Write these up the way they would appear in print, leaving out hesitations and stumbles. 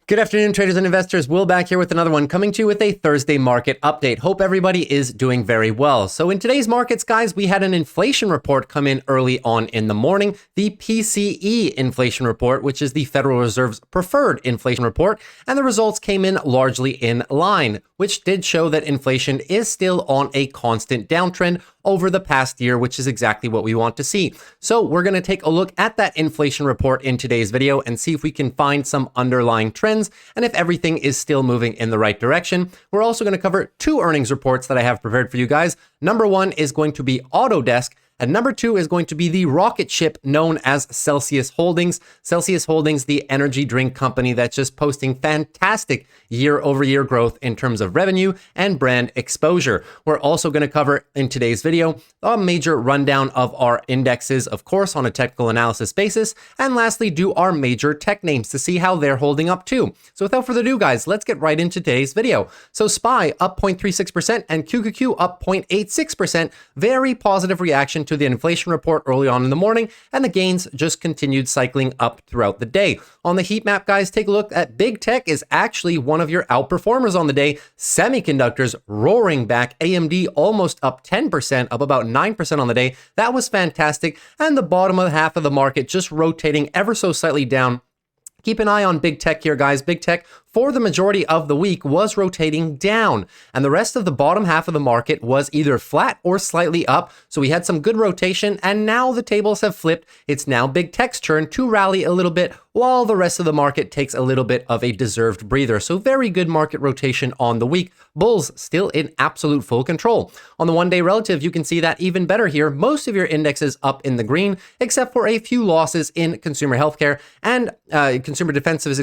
Good afternoon, traders and investors. Will back here with another one, coming to you with a Thursday market update. Hope everybody is doing very well. So in today's markets, guys, we had an inflation report come in early on in the morning, the PCE Inflation Report, which is the Federal Reserve's preferred inflation report, and the results came in largely in line, which did show that inflation is still on a constant downtrend over the past year, which is exactly what we want to see. So we're going to take a look at that inflation report in today's video and see if we can find some underlying trends and if everything is still moving in the right direction. We're also going to cover two earnings reports that I have prepared for you guys. Number one is going to be AUTODESK, and number two is going to be the rocket ship known as Celsius Holdings. Celsius Holdings, the energy drink company that's just posting fantastic year-over-year growth in terms of revenue and brand exposure. We're also going to cover in today's video a major rundown of our indexes, of course, on a technical analysis basis. And lastly, do our major tech names to see how they're holding up too. So without further ado, guys, let's get right into today's video. So SPY up 0.36% and QQQ up 0.86%. Very positive reaction to the inflation report early on in the morning, and the gains just continued cycling up throughout the day. On the heat map, guys, take a look at Big Tech is actually one of your outperformers on the day. Semiconductors roaring back. AMD almost up 10%, up about 9% on the day. That was fantastic. And the bottom of half of the market just rotating ever so slightly down. Keep an eye on Big Tech here, guys. Big Tech, for the majority of the week, was rotating down, and the rest of the bottom half of the market was either flat or slightly up. So we had some good rotation, and now the tables have flipped. It's now Big Tech's turn to rally a little bit, while the rest of the market takes a little bit of a deserved breather. So very good market rotation on the week. Bulls still in absolute full control. On the one-day relative, you can see that even better here. Most of your indexes up in the green, except for a few losses in consumer healthcare and consumer defensives,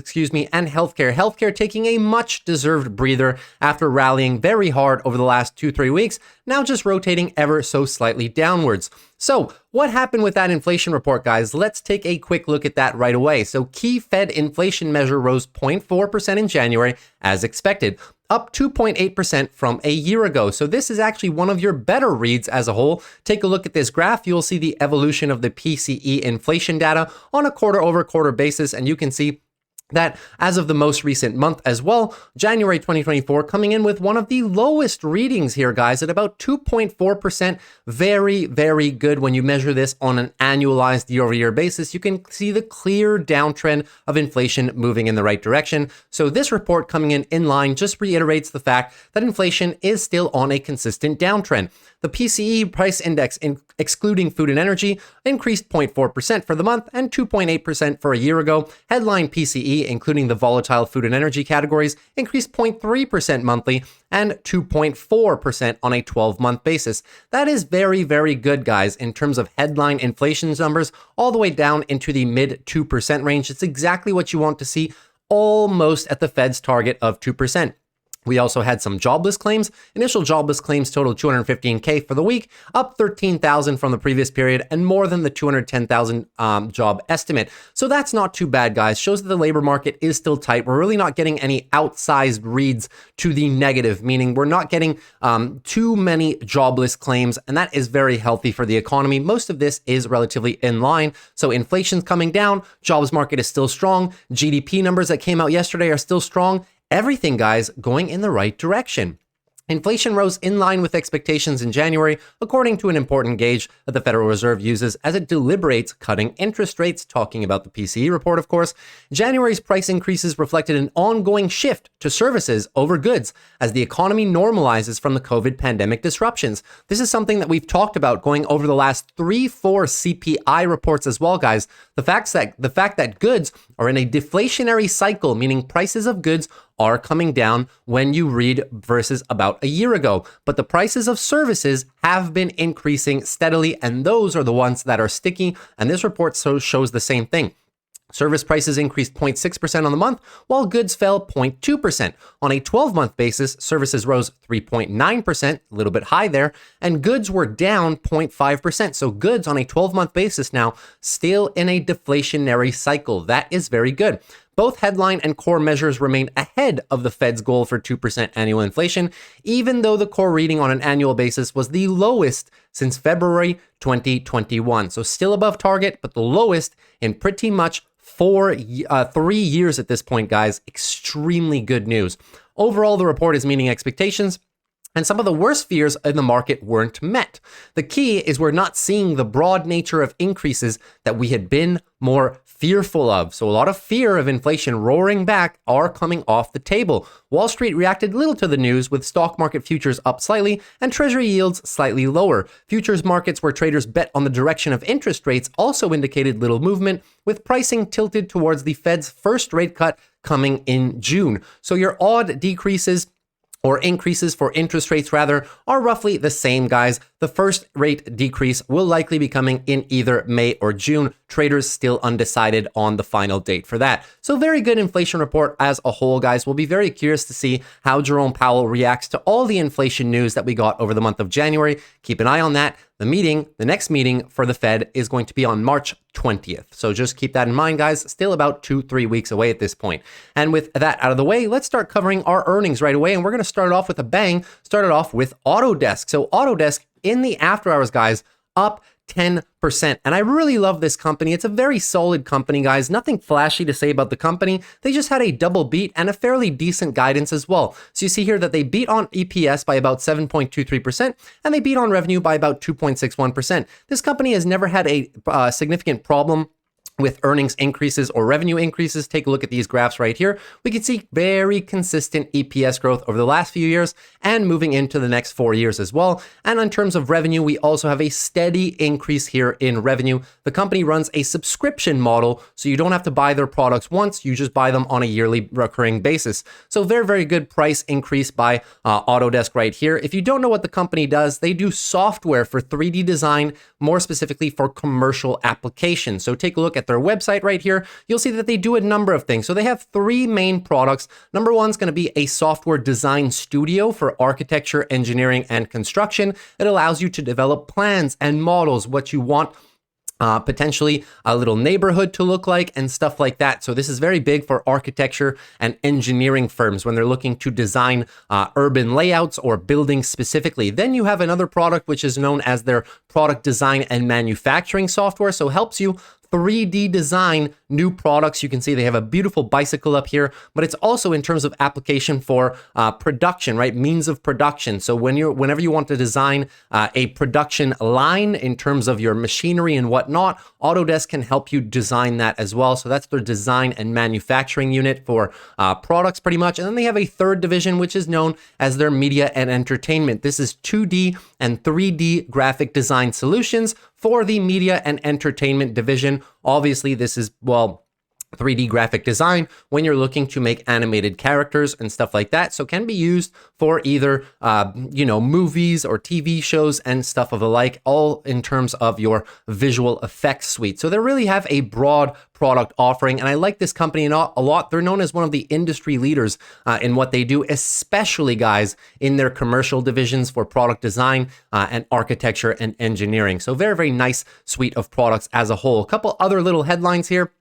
and healthcare. Healthcare taking a much deserved breather after rallying very hard over the last 2-3 weeks, now just rotating ever so slightly downwards. So what happened with that inflation report, guys? Let's take a quick look at that right away. So key Fed inflation measure rose 0.4% in January as expected, up 2.8% from a year ago. So this is actually one of your better reads as a whole. Take a look at this graph. You'll see the evolution of the PCE inflation data on a quarter-over-quarter basis, and you can see that as of the most recent month as well, January 2024, coming in with one of the lowest readings here, guys, at about 2.4%. Very, very good when you measure this on an annualized year-over-year basis. You can see the clear downtrend of inflation moving in the right direction. So this report coming in line just reiterates the fact that inflation is still on a consistent downtrend. The PCE price index, excluding food and energy, increased 0.4% for the month and 2.8% for a year ago. Headline PCE, including the volatile food and energy categories, increased 0.3% monthly and 2.4% on a 12-month basis. That is very, very good, guys, in terms of headline inflation numbers, all the way down into the mid 2% range. It's exactly what you want to see, almost at the Fed's target of 2%. We also had some jobless claims. Initial jobless claims totaled 215K for the week, up 13,000 from the previous period and more than the 210,000 job estimate. So that's not too bad, guys. Shows that the labor market is still tight. We're really not getting any outsized reads to the negative, meaning we're not getting too many jobless claims, and that is very healthy for the economy. Most of this is relatively in line. So inflation's coming down, jobs market is still strong, GDP numbers that came out yesterday are still strong. Everything, guys, going in the right direction. Inflation rose in line with expectations in January, according to an important gauge that the Federal Reserve uses as it deliberates cutting interest rates, talking about the PCE report, of course. January's price increases reflected an ongoing shift to services over goods as the economy normalizes from the COVID pandemic disruptions. This is something that we've talked about going over the last 3-4 CPI reports as well, guys. The fact that goods are in a deflationary cycle, meaning prices of goods are coming down when you read versus about a year ago. But the prices of services have been increasing steadily, and those are the ones that are sticky. And this report shows the same thing. Service prices increased 0.6% on the month, while goods fell 0.2%. On a 12-month basis, services rose 3.9%, a little bit high there, and goods were down 0.5%. So goods on a 12-month basis now still in a deflationary cycle. That is very good. Both headline and core measures remain ahead of the Fed's goal for 2% annual inflation, even though the core reading on an annual basis was the lowest since February 2021. So still above target, but the lowest in pretty much 3 years at this point, guys. Extremely good news. Overall, the report is meeting expectations, and some of the worst fears in the market weren't met. The key is we're not seeing the broad nature of increases that we had been more fearful of. So a lot of fear of inflation roaring back are coming off the table. Wall Street reacted little to the news, with stock market futures up slightly and treasury yields slightly lower. Futures markets where traders bet on the direction of interest rates also indicated little movement, with pricing tilted towards the Fed's first rate cut coming in June. So your odd decreases or increases for interest rates rather are roughly the same, guys. The first rate decrease will likely be coming in either May or June. Traders still undecided on the final date for that. So very good inflation report as a whole, guys. We'll be very curious to see how Jerome Powell reacts to all the inflation news that we got over the month of January. Keep an eye on that. The next meeting for the Fed is going to be on March 20th. So just keep that in mind, guys. Still about 2-3 weeks away at this point. And with that out of the way, let's start covering our earnings right away. And we're going to start it off with a bang. Start it off with AUTODESK. So AUTODESK in the after hours, guys, up 10%. And I really love this company. It's a very solid company, guys. Nothing flashy to say about the company. They just had a double beat and a fairly decent guidance as well. So you see here that they beat on EPS by about 7.23% and they beat on revenue by about 2.61%. This company has never had a significant problem with earnings increases or revenue increases. Take a look at these graphs right here. We can see very consistent EPS growth over the last few years and moving into the next 4 years as well. And in terms of revenue, we also have a steady increase here in revenue. The company runs a subscription model, so you don't have to buy their products once, you just buy them on a yearly recurring basis. So very, very good price increase by AUTODESK right here. If you don't know what the company does, they do software for 3D design, more specifically for commercial applications. So take a look at their website right here. You'll see that they do a number of things. So they have 3 main products. Number 1 is going to be a software design studio for architecture, engineering, and construction. It allows you to develop plans and models, what you want potentially a little neighborhood to look like and stuff like that. So this is very big for architecture and engineering firms when they're looking to design urban layouts or buildings specifically. Then you have another product which is known as their product design and manufacturing software. So it helps you 3D design new products. You can see they have a beautiful bicycle up here, but it's also in terms of application for production, right? Means of production. So whenever you want to design a production line in terms of your machinery and whatnot, AUTODESK can help you design that as well. So that's their design and manufacturing unit for products pretty much. And then they have a third division, which is known as their media and entertainment. This is 2D and 3D graphic design solutions for the media and entertainment division. Obviously, this is, well, 3D graphic design when you're looking to make animated characters and stuff like that. So can be used for either, movies or TV shows and stuff of the like, all in terms of your visual effects suite. So they really have a broad product offering, and I like this company a lot. They're known as one of the industry leaders in what they do, especially, guys, in their commercial divisions for product design and architecture and engineering. So very, very nice suite of products as a whole. A couple other little headlines here.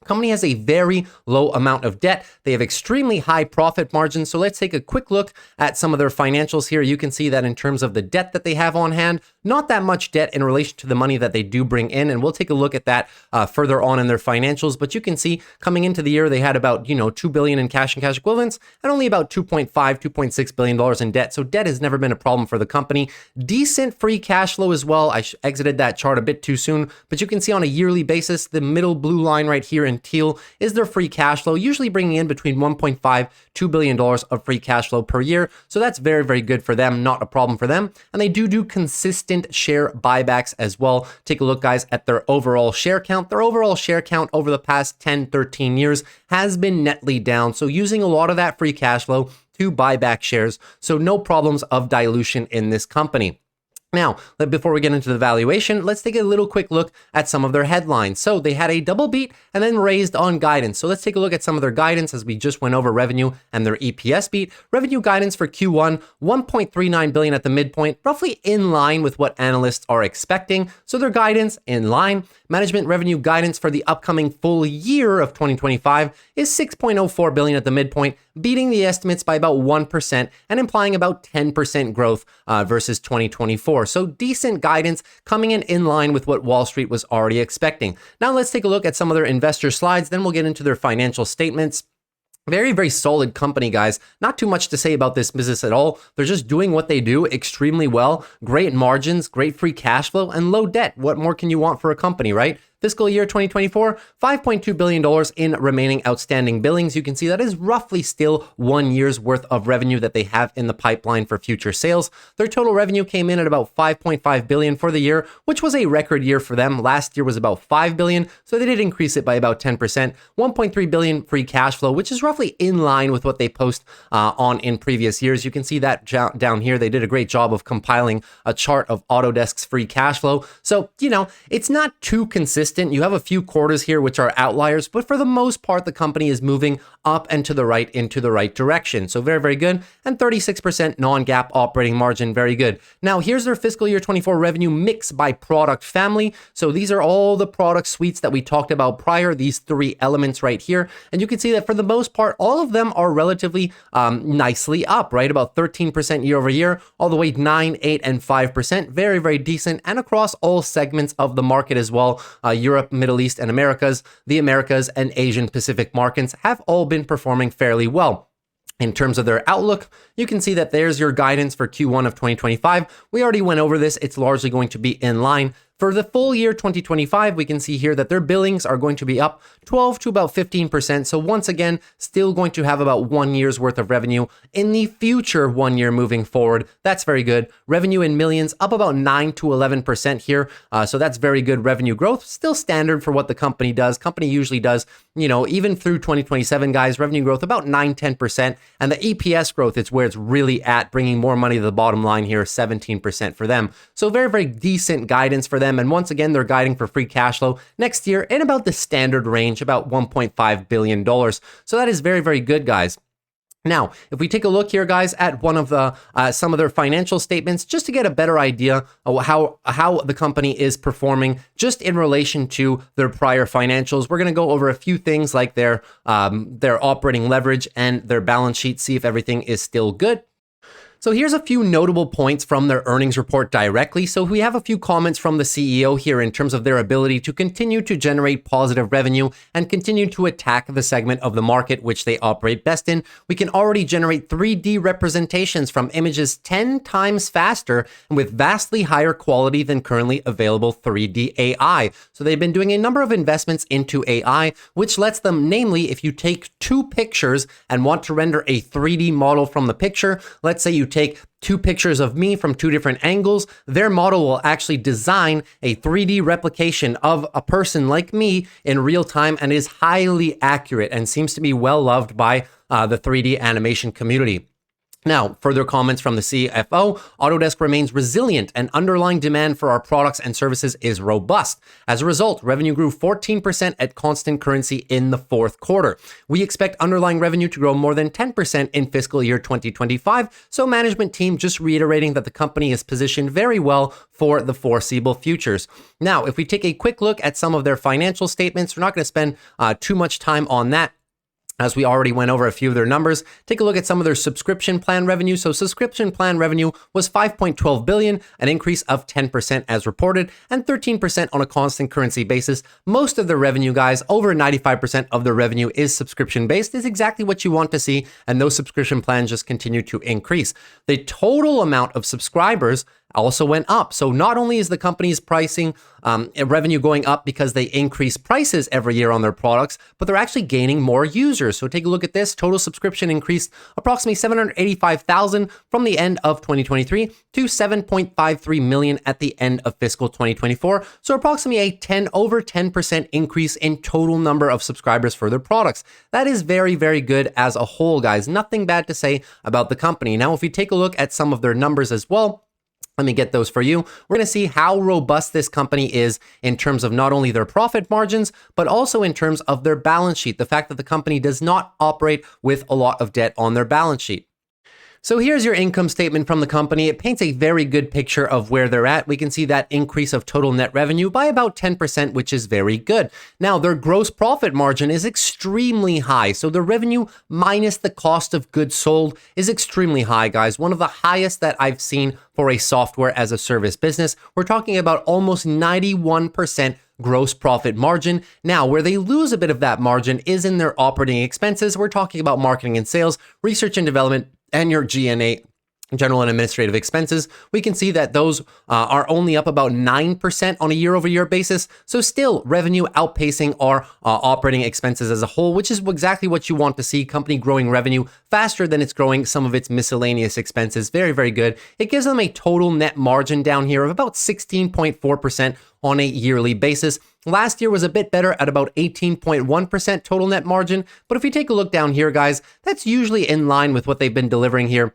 Company has a very low amount of debt. They have extremely high profit margins. So let's take a quick look at some of their financials here. You can see that in terms of the debt that they have on hand, not that much debt in relation to the money that they do bring in. And we'll take a look at that further on in their financials. But you can see coming into the year, they had about, $2 billion in cash and cash equivalents and only about $2.6 billion in debt. So debt has never been a problem for the company. Decent free cash flow as well. I exited that chart a bit too soon, but you can see on a yearly basis, the middle blue line right here in teal is their free cash flow, usually bringing in between $1.5-2 billion of free cash flow per year. So that's very, very good for them, not a problem for them. And they do consistent share buybacks as well. Take a look, guys, at their overall share count. Their overall share count over the past 10-13 years has been netly down. So using a lot of that free cash flow to buy back shares. So no problems of dilution in this company. Now, before we get into the valuation, let's take a little quick look at some of their headlines. So they had a double beat and then raised on guidance. So let's take a look at some of their guidance as we just went over revenue and their EPS beat. Revenue guidance for Q1, $1.39 billion at the midpoint, roughly in line with what analysts are expecting. So their guidance in line. Management revenue guidance for the upcoming full year of 2025 is $6.04 billion at the midpoint, beating the estimates by about 1% and implying about 10% growth versus 2024. 2024. So decent guidance coming in line with what Wall Street was already expecting. Now let's take a look at some of their investor slides, then we'll get into their financial statements. Very, very solid company, guys. Not too much to say about this business at all. They're just doing what they do extremely well. Great margins, great free cash flow, and low debt. What more can you want for a company, right? Fiscal year 2024, $5.2 billion in remaining outstanding billings. You can see that is roughly still 1 year's worth of revenue that they have in the pipeline for future sales. Their total revenue came in at about $5.5 billion for the year, which was a record year for them. Last year was about $5 billion, so they did increase it by about 10%. $1.3 billion free cash flow, which is roughly in line with what they post on in previous years. You can see that down here. They did a great job of compiling a chart of Autodesk's free cash flow. So, it's not too consistent. You have a few quarters here which are outliers, but for the most part, the company is moving up and to the right into the right direction. So very, very good. And 36% non-GAAP operating margin, very good. Now here's their fiscal year 24 revenue mix by product family. So these are all the product suites that we talked about prior, these three elements right here. And you can see that for the most part, all of them are relatively nicely up, right? About 13% year over year, all the way 9, 8, and 5%. Very, very decent. And across all segments of the market as well. Europe, Middle East, and Americas, the Americas and Asian Pacific markets have all been performing fairly well. In terms of their outlook, you can see that there's your guidance for Q1 of 2025. We already went over this. It's largely going to be in line. For the full year 2025, we can see here that their billings are going to be up 12 to about 15%. So once again, still going to have about 1 year's worth of revenue in the future 1 year moving forward. That's very good. Revenue in millions up about 9 to 11% here. So that's very good revenue growth. Still standard for what the company does. Company usually does, even through 2027, guys, revenue growth about 9, 10%. And the EPS growth, it's where it's really at, bringing more money to the bottom line here, 17% for them. So very, very decent guidance for them. And once again, they're guiding for free cash flow next year in about the standard range, about $1.5 billion. So that is very, very good, guys. Now, if we take a look here, guys, at one of the some of their financial statements, just to get a better idea of how the company is performing, just in relation to their prior financials, we're going to go over a few things like their operating leverage and their balance sheet, see if everything is still good. So here's a few notable points from their earnings report directly. So we have a few comments from the CEO here in terms of their ability to continue to generate positive revenue and continue to attack the segment of the market which they operate best in. We can already generate 3D representations from images 10 times faster and with vastly higher quality than currently available 3D AI. So they've been doing a number of investments into AI, which lets them, namely, if you take two pictures and want to render a 3D model from the picture, let's say you take two pictures of me from two different angles, their model will actually design a 3D replication of a person like me in real time and is highly accurate and seems to be well loved by the 3D animation community. Now, further comments from the CFO, Autodesk remains resilient and underlying demand for our products and services is robust. As a result, revenue grew 14% at constant currency in the fourth quarter. We expect underlying revenue to grow more than 10% in fiscal year 2025. So management team just reiterating that the company is positioned very well for the foreseeable futures. Now, if we take a quick look at some of their financial statements, we're not going to spend too much time on that, as we already went over a few of their numbers. Take a look at some of their subscription plan revenue. So subscription plan revenue was $5.12 billion, an increase of 10% as reported, and 13% on a constant currency basis. Most of their revenue, guys, over 95% of their revenue is subscription-based, is exactly what you want to see, and those subscription plans just continue to increase. The total amount of subscribers also went up. So not only is the company's pricing revenue going up because they increase prices every year on their products, but they're actually gaining more users. So take a look at this. Total subscription increased approximately 785,000 from the end of 2023 to 7.53 million at the end of fiscal 2024. So approximately a over 10% increase in total number of subscribers for their products. That is very, very good as a whole, guys. Nothing bad to say about the company. Now, if we take a look at some of their numbers as well, let me get those for you. We're going to see how robust this company is in terms of not only their profit margins, but also in terms of their balance sheet. The fact that the company does not operate with a lot of debt on their balance sheet. So here's your income statement from the company. It paints a very good picture of where they're at. We can see that increase of total net revenue by about 10%, which is very good. Now, their gross profit margin is extremely high. So the revenue minus the cost of goods sold is extremely high, guys. One of the highest that I've seen for a software as a service business. We're talking about almost 91% gross profit margin. Now, where they lose a bit of that margin is in their operating expenses. We're talking about marketing and sales, research and development, and your G&A, general and administrative expenses. We can see that those are only up about 9% on a year-over-year basis. So still revenue outpacing our operating expenses as a whole, which is exactly what you want to see. Company growing revenue faster than it's growing some of its miscellaneous expenses. Very, very good. It gives them a total net margin down here of about 16.4% on a yearly basis. Last year was a bit better at about 18.1% total net margin. But if you take a look down here, guys, that's usually in line with what they've been delivering here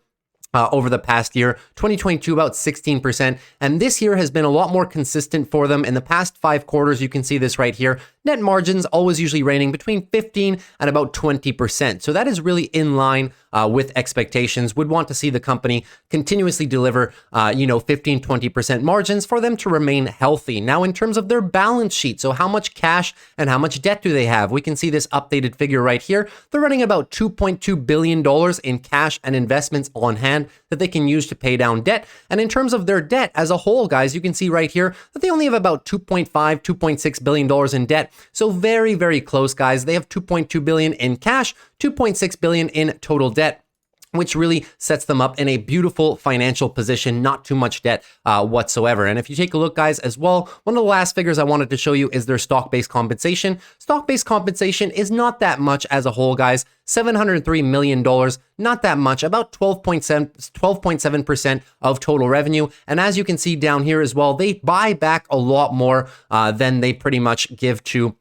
over the past year. 2022 about 16%, and this year has been a lot more consistent for them. In the past 5 quarters, you can see this right here. Net margins always usually ranging between 15 and about 20%. So that is really in line with expectations. Would want to see the company continuously deliver 15, 20% margins for them to remain healthy. Now, in terms of their balance sheet, so how much cash and how much debt do they have? We can see this updated figure right here. They're running about $2.2 billion in cash and investments on hand that they can use to pay down debt. And in terms of their debt as a whole, guys, you can see right here that they only have about $2.5, $2.6 billion in debt. So very, very close, guys. They have $2.2 billion in cash, $2.6 billion in total debt, which really sets them up in a beautiful financial position, not too much debt whatsoever. And if you take a look, guys, as well, one of the last figures I wanted to show you is their stock-based compensation. Stock-based compensation is not that much as a whole, guys. $703 million, not that much, about 12.7% of total revenue. And as you can see down here as well, they buy back a lot more than they pretty much give to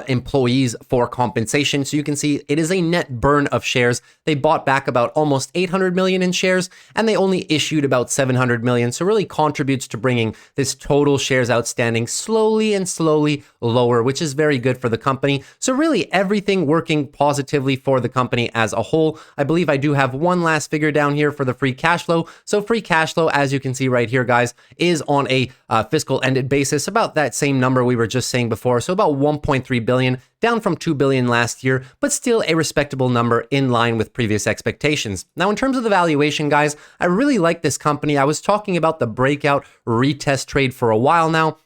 employees for compensation. So you can see it is a net burn of shares. They bought back about almost 800 million in shares, and they only issued about 700 million. So really contributes to bringing this total shares outstanding slowly and slowly lower, which is very good for the company. So really everything working positively for the company as a whole. I believe I do have one last figure down here for the free cash flow. So free cash flow, as you can see right here, guys, is on a fiscal ended basis, about that same number we were just saying before. So about 1.3 billion, down from 2 billion last year, but still a respectable number in line with previous expectations. Now, in terms of the valuation, guys, I really like this company. I was talking about the breakout retest trade for a while now.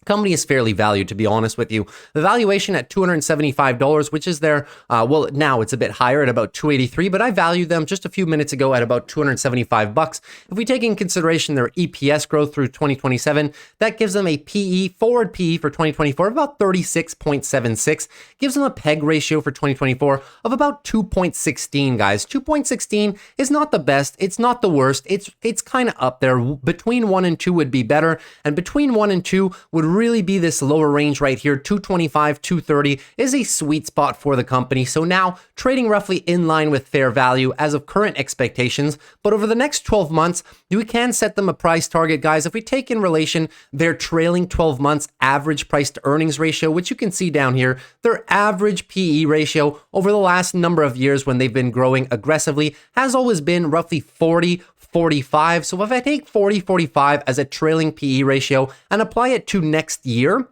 Company is fairly valued, to be honest with you. The valuation at $275, which is their, well, now it's a bit higher at about $283, but I valued them just a few minutes ago at about $275. If we take in consideration their EPS growth through 2027, that gives them a PE, forward PE for 2024 of about 36.76, gives them a PEG ratio for 2024 of about 2.16, guys. 2.16 is not the best. It's not the worst. It's kind of up there. Between 1 and 2 would be better, and between 1 and 2 would really be this lower range right here. 225, 230 is a sweet spot for the company. So now trading roughly in line with fair value as of current expectations. But over the next 12 months, we can set them a price target, guys. If we take in relation their trailing 12 months average price to earnings ratio, which you can see down here, their average PE ratio over the last number of years when they've been growing aggressively has always been roughly 40-45. So if I take 40-45 as a trailing PE ratio and apply it to next year,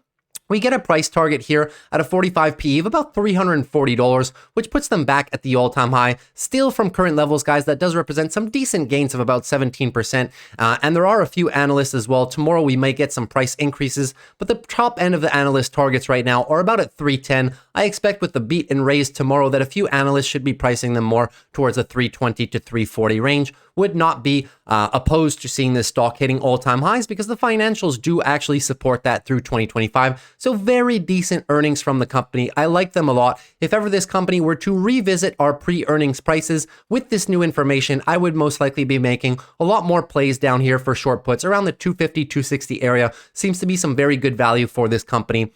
we get a price target here at a 45 PE of about $340, which puts them back at the all-time high. Still from current levels, guys, that does represent some decent gains of about 17%. And there are a few analysts as well. Tomorrow we might get some price increases, but the top end of the analyst targets right now are about at 310. I expect with the beat and raise tomorrow that a few analysts should be pricing them more towards a 320 to 340 range. Would not be opposed to seeing this stock hitting all-time highs because the financials do actually support that through 2025. So very decent earnings from the company. I like them a lot. If ever this company were to revisit our pre-earnings prices with this new information, I would most likely be making a lot more plays down here for short puts around the 250, 260 area. Seems to be some very good value for this company,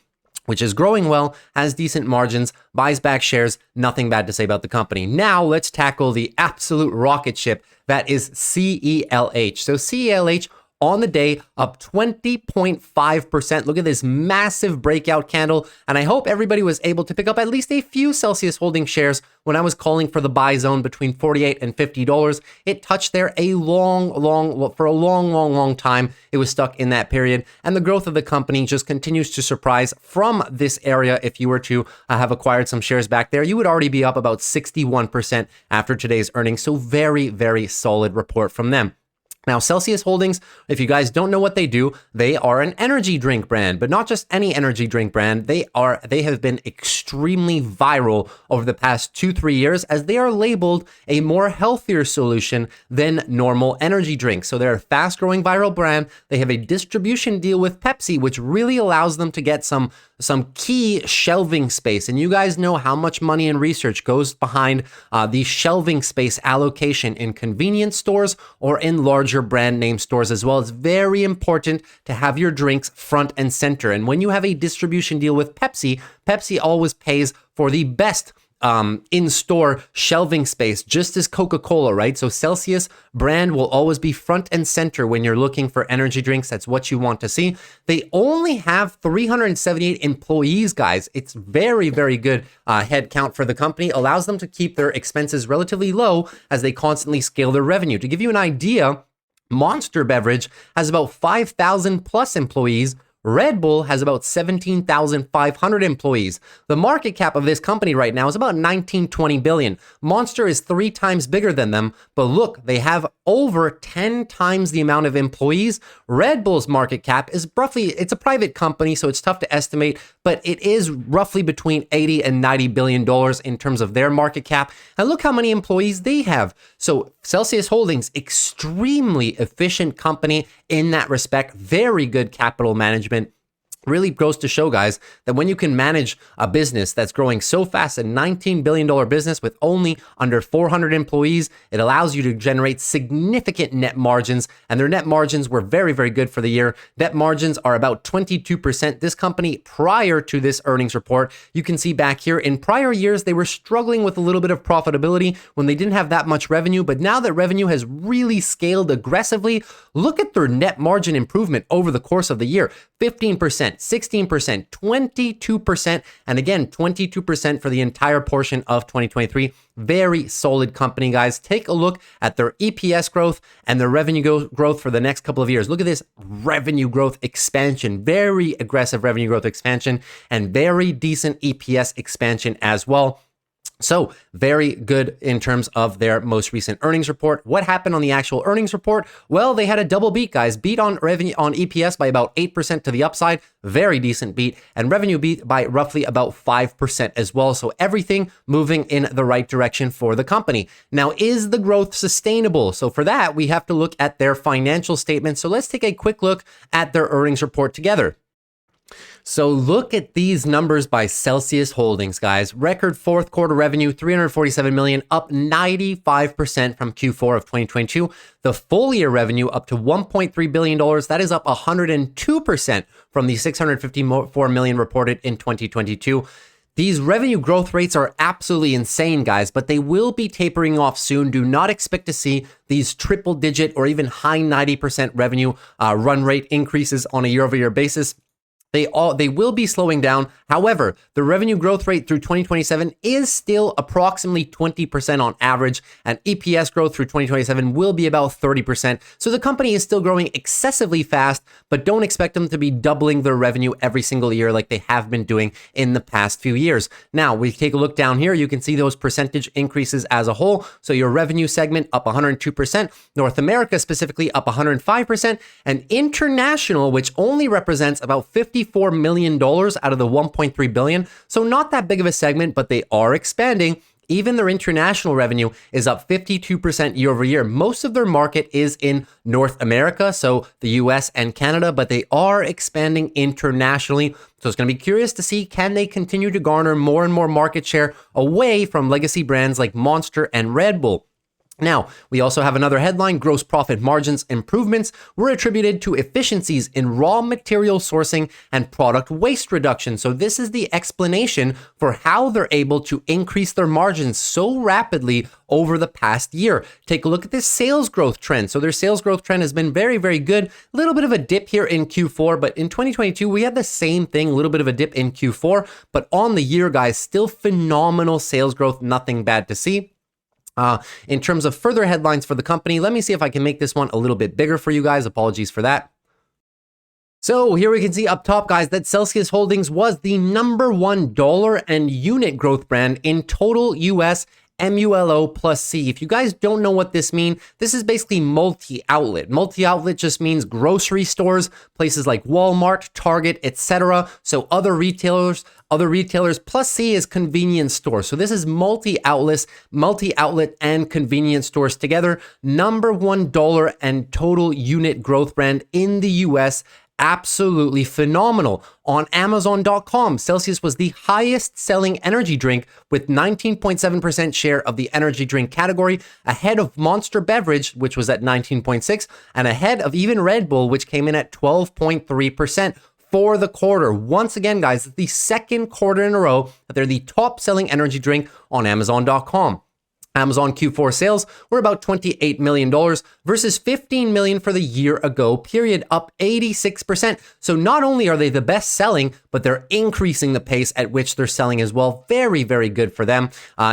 which is growing well, has decent margins, buys back shares, nothing bad to say about the company. Now let's tackle the absolute rocket ship that is CELH. So CELH on the day, up 20.5%. Look at this massive breakout candle. And I hope everybody was able to pick up at least a few Celsius Holdings shares when I was calling for the buy zone between $48 and $50. It touched there for a long time. It was stuck in that period. And the growth of the company just continues to surprise from this area. If you were to have acquired some shares back there, you would already be up about 61% after today's earnings. So very, very solid report from them. Now, Celsius Holdings, if you guys don't know what they do, they are an energy drink brand, but not just any energy drink brand. They have been extremely viral over the past 2-3 years as they are labeled a more healthier solution than normal energy drinks. So they're a fast-growing viral brand. They have a distribution deal with Pepsi, which really allows them to get some key shelving space. And you guys know how much money and research goes behind the shelving space allocation in convenience stores or in larger brand name stores as well. It's very important to have your drinks front and center. And when you have a distribution deal with Pepsi, Pepsi always pays for the best in-store shelving space, just as Coca-Cola, right? So Celsius brand will always be front and center when you're looking for energy drinks. That's what you want to see. They only have 378 employees, guys. It's very, very good head count for the company. Allows them to keep their expenses relatively low as they constantly scale their revenue. To give you an idea, Monster Beverage has about 5,000 plus employees. Red Bull has about 17,500 employees. The market cap of this company right now is about 19-20 billion. Monster is 3 times bigger than them, but look, they have over 10 times the amount of employees. Red Bull's market cap is roughly, it's a private company, so it's tough to estimate, but it is roughly between 80 and 90 billion dollars in terms of their market cap. And look how many employees they have. So Celsius Holdings, extremely efficient company in that respect, very good capital management. Really goes to show, guys, that when you can manage a business that's growing so fast, a $19 billion business with only under 400 employees, it allows you to generate significant net margins, and their net margins were very, very good for the year. Net margins are about 22%. This company, prior to this earnings report, you can see back here, in prior years, they were struggling with a little bit of profitability when they didn't have that much revenue, but now that revenue has really scaled aggressively, look at their net margin improvement over the course of the year. 15%, 16%, 22%, and again, 22% for the entire portion of 2023. Very solid company, guys. Take a look at their EPS growth and their revenue growth for the next couple of years. Look at this revenue growth expansion, very aggressive revenue growth expansion, and very decent EPS expansion as well. So very good in terms of their most recent earnings report. What happened on the actual earnings report? Well, they had a double beat, guys. Beat on revenue on EPS by about 8% to the upside. Very decent beat. And revenue beat by roughly about 5% as well. So everything moving in the right direction for the company. Now, is the growth sustainable? So for that, we have to look at their financial statements. So let's take a quick look at their earnings report together. So look at these numbers by Celsius Holdings, guys. Record fourth quarter revenue, $347 million, up 95% from Q4 of 2022. The full year revenue up to $1.3 billion. That is up 102% from the $654 million reported in 2022. These revenue growth rates are absolutely insane, guys, but they will be tapering off soon. Do not expect to see these triple digit or even high 90% revenue run rate increases on a year-over-year basis. They will be slowing down. However, the revenue growth rate through 2027 is still approximately 20% on average, and EPS growth through 2027 will be about 30%. So the company is still growing excessively fast, but don't expect them to be doubling their revenue every single year like they have been doing in the past few years. Now, we take a look down here, you can see those percentage increases as a whole. So your revenue segment up 102%, North America specifically up 105%, and international, which only represents about $54 million out of the $1.3 billion. So not that big of a segment, but they are expanding. Even their international revenue is up 52% year over year. Most of their market is in North America, so the US and Canada, but they are expanding internationally. So it's going to be curious to see, can they continue to garner more and more market share away from legacy brands like Monster and Red Bull? Now, we also have another headline: gross profit margins improvements were attributed to efficiencies in raw material sourcing and product waste reduction. So this is the explanation for how they're able to increase their margins so rapidly over the past year. Take a look at this sales growth trend. So their sales growth trend has been very, very good. A little bit of a dip here in Q4, but in 2022, we had the same thing, a little bit of a dip in Q4, but on the year, guys, still phenomenal sales growth, nothing bad to see. In terms of further headlines for the company, let me see if I can make this one a little bit bigger for you guys. Apologies for that. So here we can see up top, guys, that Celsius Holdings was the #1 dollar and unit growth brand in total US MULO plus C. If you guys don't know what this means, this is basically multi-outlet. Multi-outlet just means grocery stores, places like Walmart, Target, etc. So other retailers, plus C is convenience stores. So this is multi-outlet and convenience stores together. #1 dollar and total unit growth brand in the US. Absolutely phenomenal. On Amazon.com, Celsius was the highest selling energy drink with 19.7% share of the energy drink category, ahead of Monster Beverage, which was at 19.6%, and ahead of even Red Bull, which came in at 12.3%. For the quarter. Once again, guys, it's the second quarter in a row that they're the top selling energy drink on Amazon.com. Amazon Q4 sales were about $28 million versus $15 million for the year ago period, up 86%. So not only are they the best selling, but they're increasing the pace at which they're selling as well. Very, very good for them.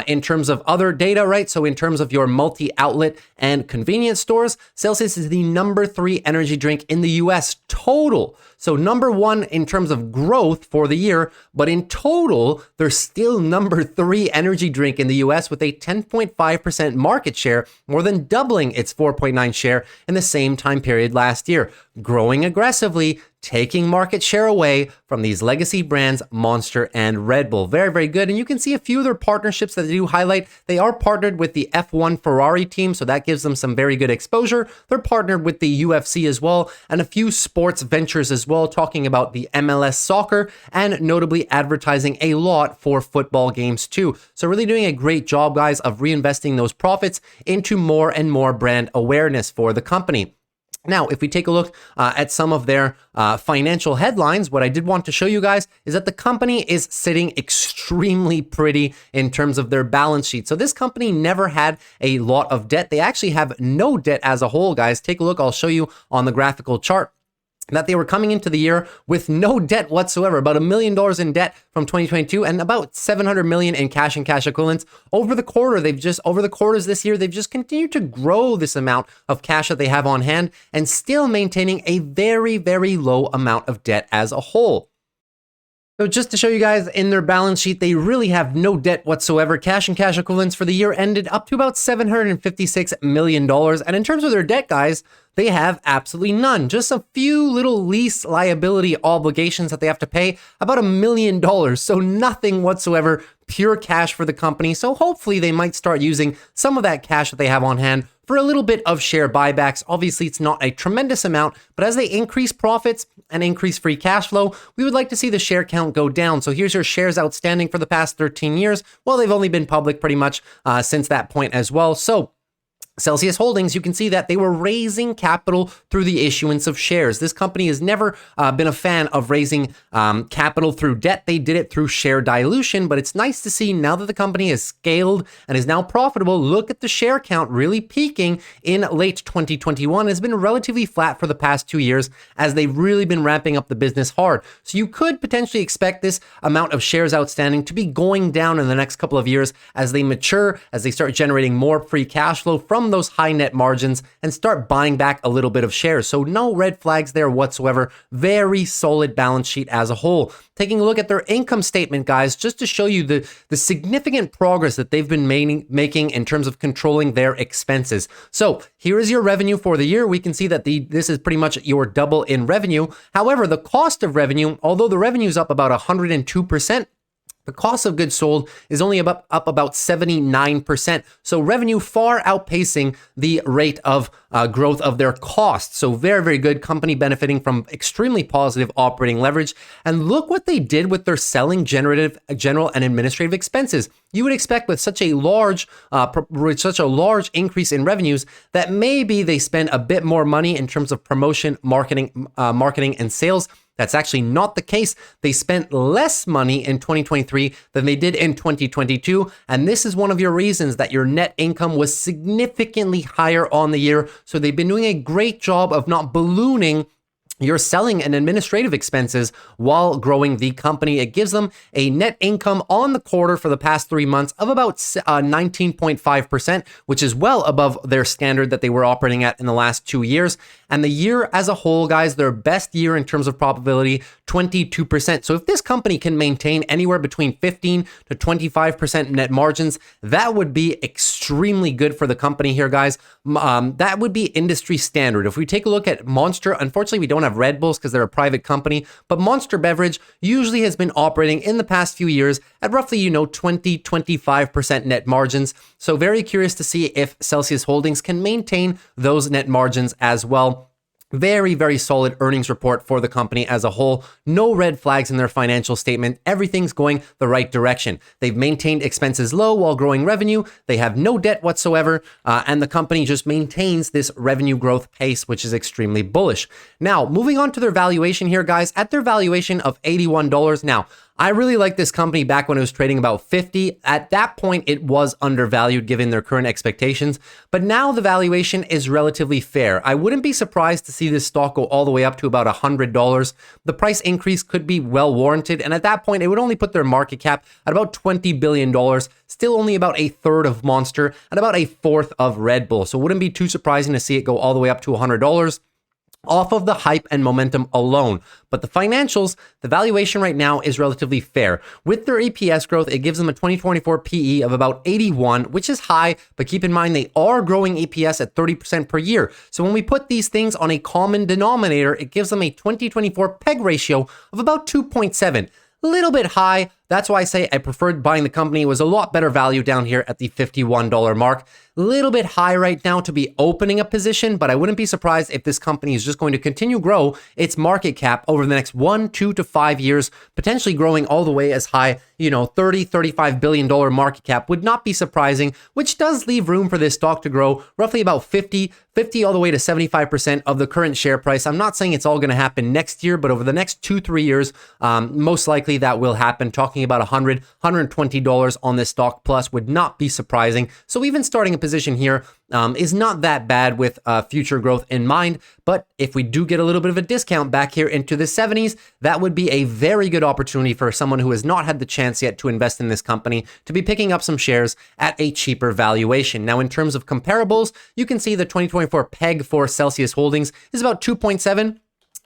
In terms of other data, right? So in terms of your multi-outlet and convenience stores, Celsius is the #3 energy drink in the US total. So #1 in terms of growth for the year, but in total, they're still #3 energy drink in the US with a 10.5% market share, more than doubling its 4.9% share in the same time period last year. Growing aggressively, taking market share away from these legacy brands, Monster and Red Bull. Very, very good. And you can see a few of their partnerships that they do highlight. They are partnered with the F1 Ferrari team, so that gives them some very good exposure. They're partnered with the UFC as well, and a few sports ventures as well, talking about the MLS soccer and notably advertising a lot for football games too. So really doing a great job, guys, of reinvesting those profits into more and more brand awareness for the company. Now, if we take a look at some of their financial headlines, what I did want to show you guys is that the company is sitting extremely pretty in terms of their balance sheet. So this company never had a lot of debt. They actually have no debt as a whole, guys. Take a look. I'll show you on the graphical chart that they were coming into the year with no debt whatsoever, about $1 million in debt from 2022 and about $700 million in cash and cash equivalents. Over the quarters this year, they've just continued to grow this amount of cash that they have on hand and still maintaining a very, very low amount of debt as a whole. So just to show you guys, in their balance sheet, they really have no debt whatsoever. Cash and cash equivalents for the year ended up to about $756 million. And in terms of their debt, guys, they have absolutely none. Just a few little lease liability obligations that they have to pay, about $1 million. So nothing whatsoever, pure cash for the company. So hopefully they might start using some of that cash that they have on hand for a little bit of share buybacks. Obviously, it's not a tremendous amount, but as they increase profits and increase free cash flow, we would like to see the share count go down. So here's your shares outstanding for the past 13 years. Well, they've only been public pretty much since that point as well. So Celsius Holdings, you can see that they were raising capital through the issuance of shares. This company has never been a fan of raising capital through debt. They did it through share dilution, but it's nice to see now that the company has scaled and is now profitable. Look at the share count really peaking in late 2021. It's been relatively flat for the past 2 years as they've really been ramping up the business hard. So you could potentially expect this amount of shares outstanding to be going down in the next couple of years as they mature, as they start generating more free cash flow from those high net margins and start buying back a little bit of shares. So no red flags there whatsoever. Very solid balance sheet as a whole. Taking a look at their income statement, guys, just to show you the significant progress that they've been making in terms of controlling their expenses. So here is your revenue for the year. We can see that this is pretty much your double in revenue. However, the cost of revenue, although the revenue is up about 102%, The cost of goods sold is only up about 79%. So revenue far outpacing the rate of growth of their costs. So very, very good company benefiting from extremely positive operating leverage. And look what they did with their selling, general and administrative expenses. You would expect with such a large increase in revenues that maybe they spend a bit more money in terms of promotion, marketing and sales. That's actually not the case. They spent less money in 2023 than they did in 2022. And this is one of your reasons that your net income was significantly higher on the year. So they've been doing a great job of not ballooning your selling and administrative expenses while growing the company. It gives them a net income on the quarter for the past 3 months of about 19.5%, which is well above their standard that they were operating at in the last 2 years. And the year as a whole, guys, their best year in terms of profitability, 22%. So if this company can maintain anywhere between 15 to 25% net margins, that would be extremely good for the company here, guys. That would be industry standard. If we take a look at Monster, unfortunately, we don't have Red Bulls because they're a private company, but Monster Beverage usually has been operating in the past few years at roughly, 20-25% net margins. So very curious to see if Celsius Holdings can maintain those net margins as well. Very, very solid earnings report for the company as a whole. No red flags in their financial statement. Everything's going the right direction. They've maintained expenses low while growing revenue. They have no debt whatsoever. And the company just maintains this revenue growth pace, which is extremely bullish. Now, moving on to their valuation here, guys. At their valuation of $81. Now, I really like this company back when it was trading about 50. At that point, it was undervalued given their current expectations, but now the valuation is relatively fair. I wouldn't be surprised to see this stock go all the way up to about $100. The price increase could be well warranted, and at that point, it would only put their market cap at about $20 billion, still only about a third of Monster and about a fourth of Red Bull. So it wouldn't be too surprising to see it go all the way up to $100. Off of the hype and momentum alone. But the financials, the valuation right now is relatively fair. With their EPS growth, it gives them a 2024 PE of about 81, which is high, but keep in mind they are growing EPS at 30% per year. So when we put these things on a common denominator, it gives them a 2024 PEG ratio of about 2.7. A little bit high. That's why I say I preferred buying the company. It was a lot better value down here at the $51 mark. A little bit high right now to be opening a position, but I wouldn't be surprised if this company is just going to continue grow its market cap over the next 1, 2 to 5 years, potentially growing all the way as high, $30-35 billion market cap would not be surprising, which does leave room for this stock to grow roughly about 50 all the way to 75% of the current share price. I'm not saying it's all going to happen next year, but over the next 2-3 years, most likely that will happen. Talking about $100, $120 on this stock plus would not be surprising. So even starting a position here is not that bad with future growth in mind. But if we do get a little bit of a discount back here into the 70s, that would be a very good opportunity for someone who has not had the chance yet to invest in this company to be picking up some shares at a cheaper valuation. Now, in terms of comparables, you can see the 2024 PEG for Celsius Holdings is about 2.7.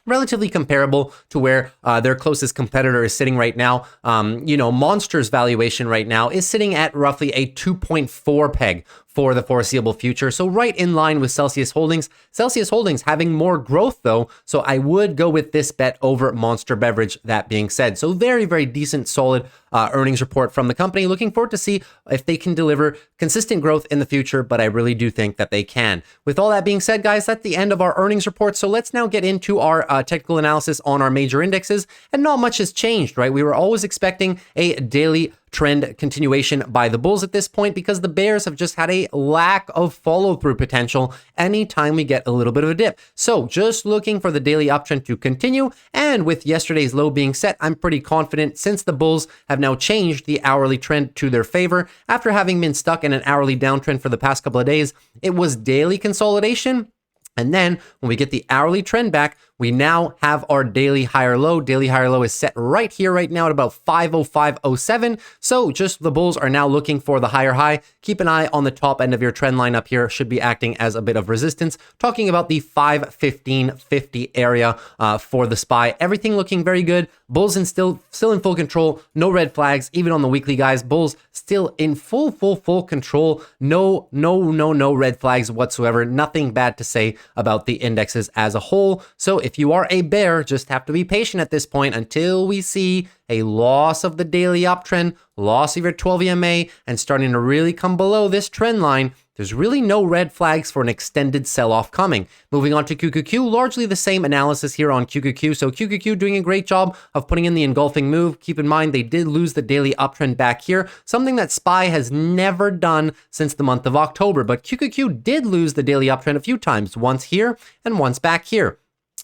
Relatively comparable to where their closest competitor is sitting right now. Monster's valuation right now is sitting at roughly a 2.4 PEG for the foreseeable future. So right in line with Celsius Holdings. Celsius Holdings having more growth though, so I would go with this bet over Monster Beverage, that being said. So very, very decent, solid earnings report from the company. Looking forward to see if they can deliver consistent growth in the future, but I really do think that they can. With all that being said, guys, that's the end of our earnings report. So let's now get into our technical analysis on our major indexes, and not much has changed, right? We were always expecting a daily trend continuation by the bulls at this point because the bears have just had a lack of follow-through potential anytime we get a little bit of a dip. So just looking for the daily uptrend to continue, and with yesterday's low being set, I'm pretty confident since the bulls have now changed the hourly trend to their favor after having been stuck in an hourly downtrend for the past couple of days. It was daily consolidation. And then when we get the hourly trend back, we now have our daily higher low. Daily higher low is set right here, right now at about 505.07. So just the bulls are now looking for the higher high. Keep an eye on the top end of your trend line up here. Should be acting as a bit of resistance. Talking about the 515.50 area for the SPY. Everything looking very good. Bulls still in full control. No red flags, even on the weekly, guys. Bulls still in full control. No red flags whatsoever. Nothing bad to say about the indexes as a whole. So if you are a bear, just have to be patient at this point until we see a loss of the daily uptrend, loss of your 12 EMA, and starting to really come below this trend line. There's really no red flags for an extended sell-off coming. Moving on to QQQ, largely the same analysis here on QQQ. So QQQ doing a great job of putting in the engulfing move. Keep in mind, they did lose the daily uptrend back here, something that SPY has never done since the month of October. But QQQ did lose the daily uptrend a few times, once here and once back here.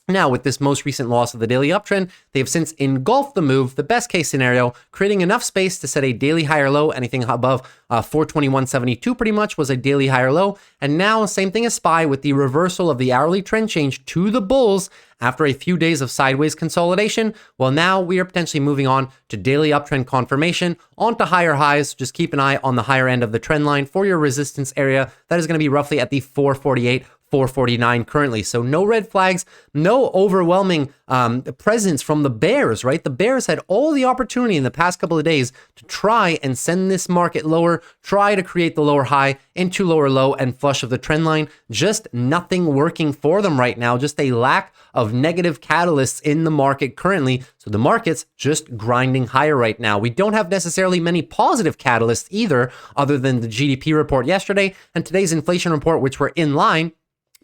Now, with this most recent loss of the daily uptrend, they have since engulfed the move, the best case scenario, creating enough space to set a daily higher low. Anything above 421.72 pretty much was a daily higher low. And now, same thing as SPY with the reversal of the hourly trend change to the bulls after a few days of sideways consolidation. Well, now we are potentially moving on to daily uptrend confirmation onto higher highs. Just keep an eye on the higher end of the trend line for your resistance area. That is going to be roughly at the 448. 449 currently. So no red flags, no overwhelming presence from the bears, right? The bears had all the opportunity in the past couple of days to try and send this market lower, try to create the lower high into lower low and flush of the trend line. Just nothing working for them right now. Just a lack of negative catalysts in the market currently. So the market's just grinding higher right now. We don't have necessarily many positive catalysts either, other than the GDP report yesterday and today's inflation report, which were in line.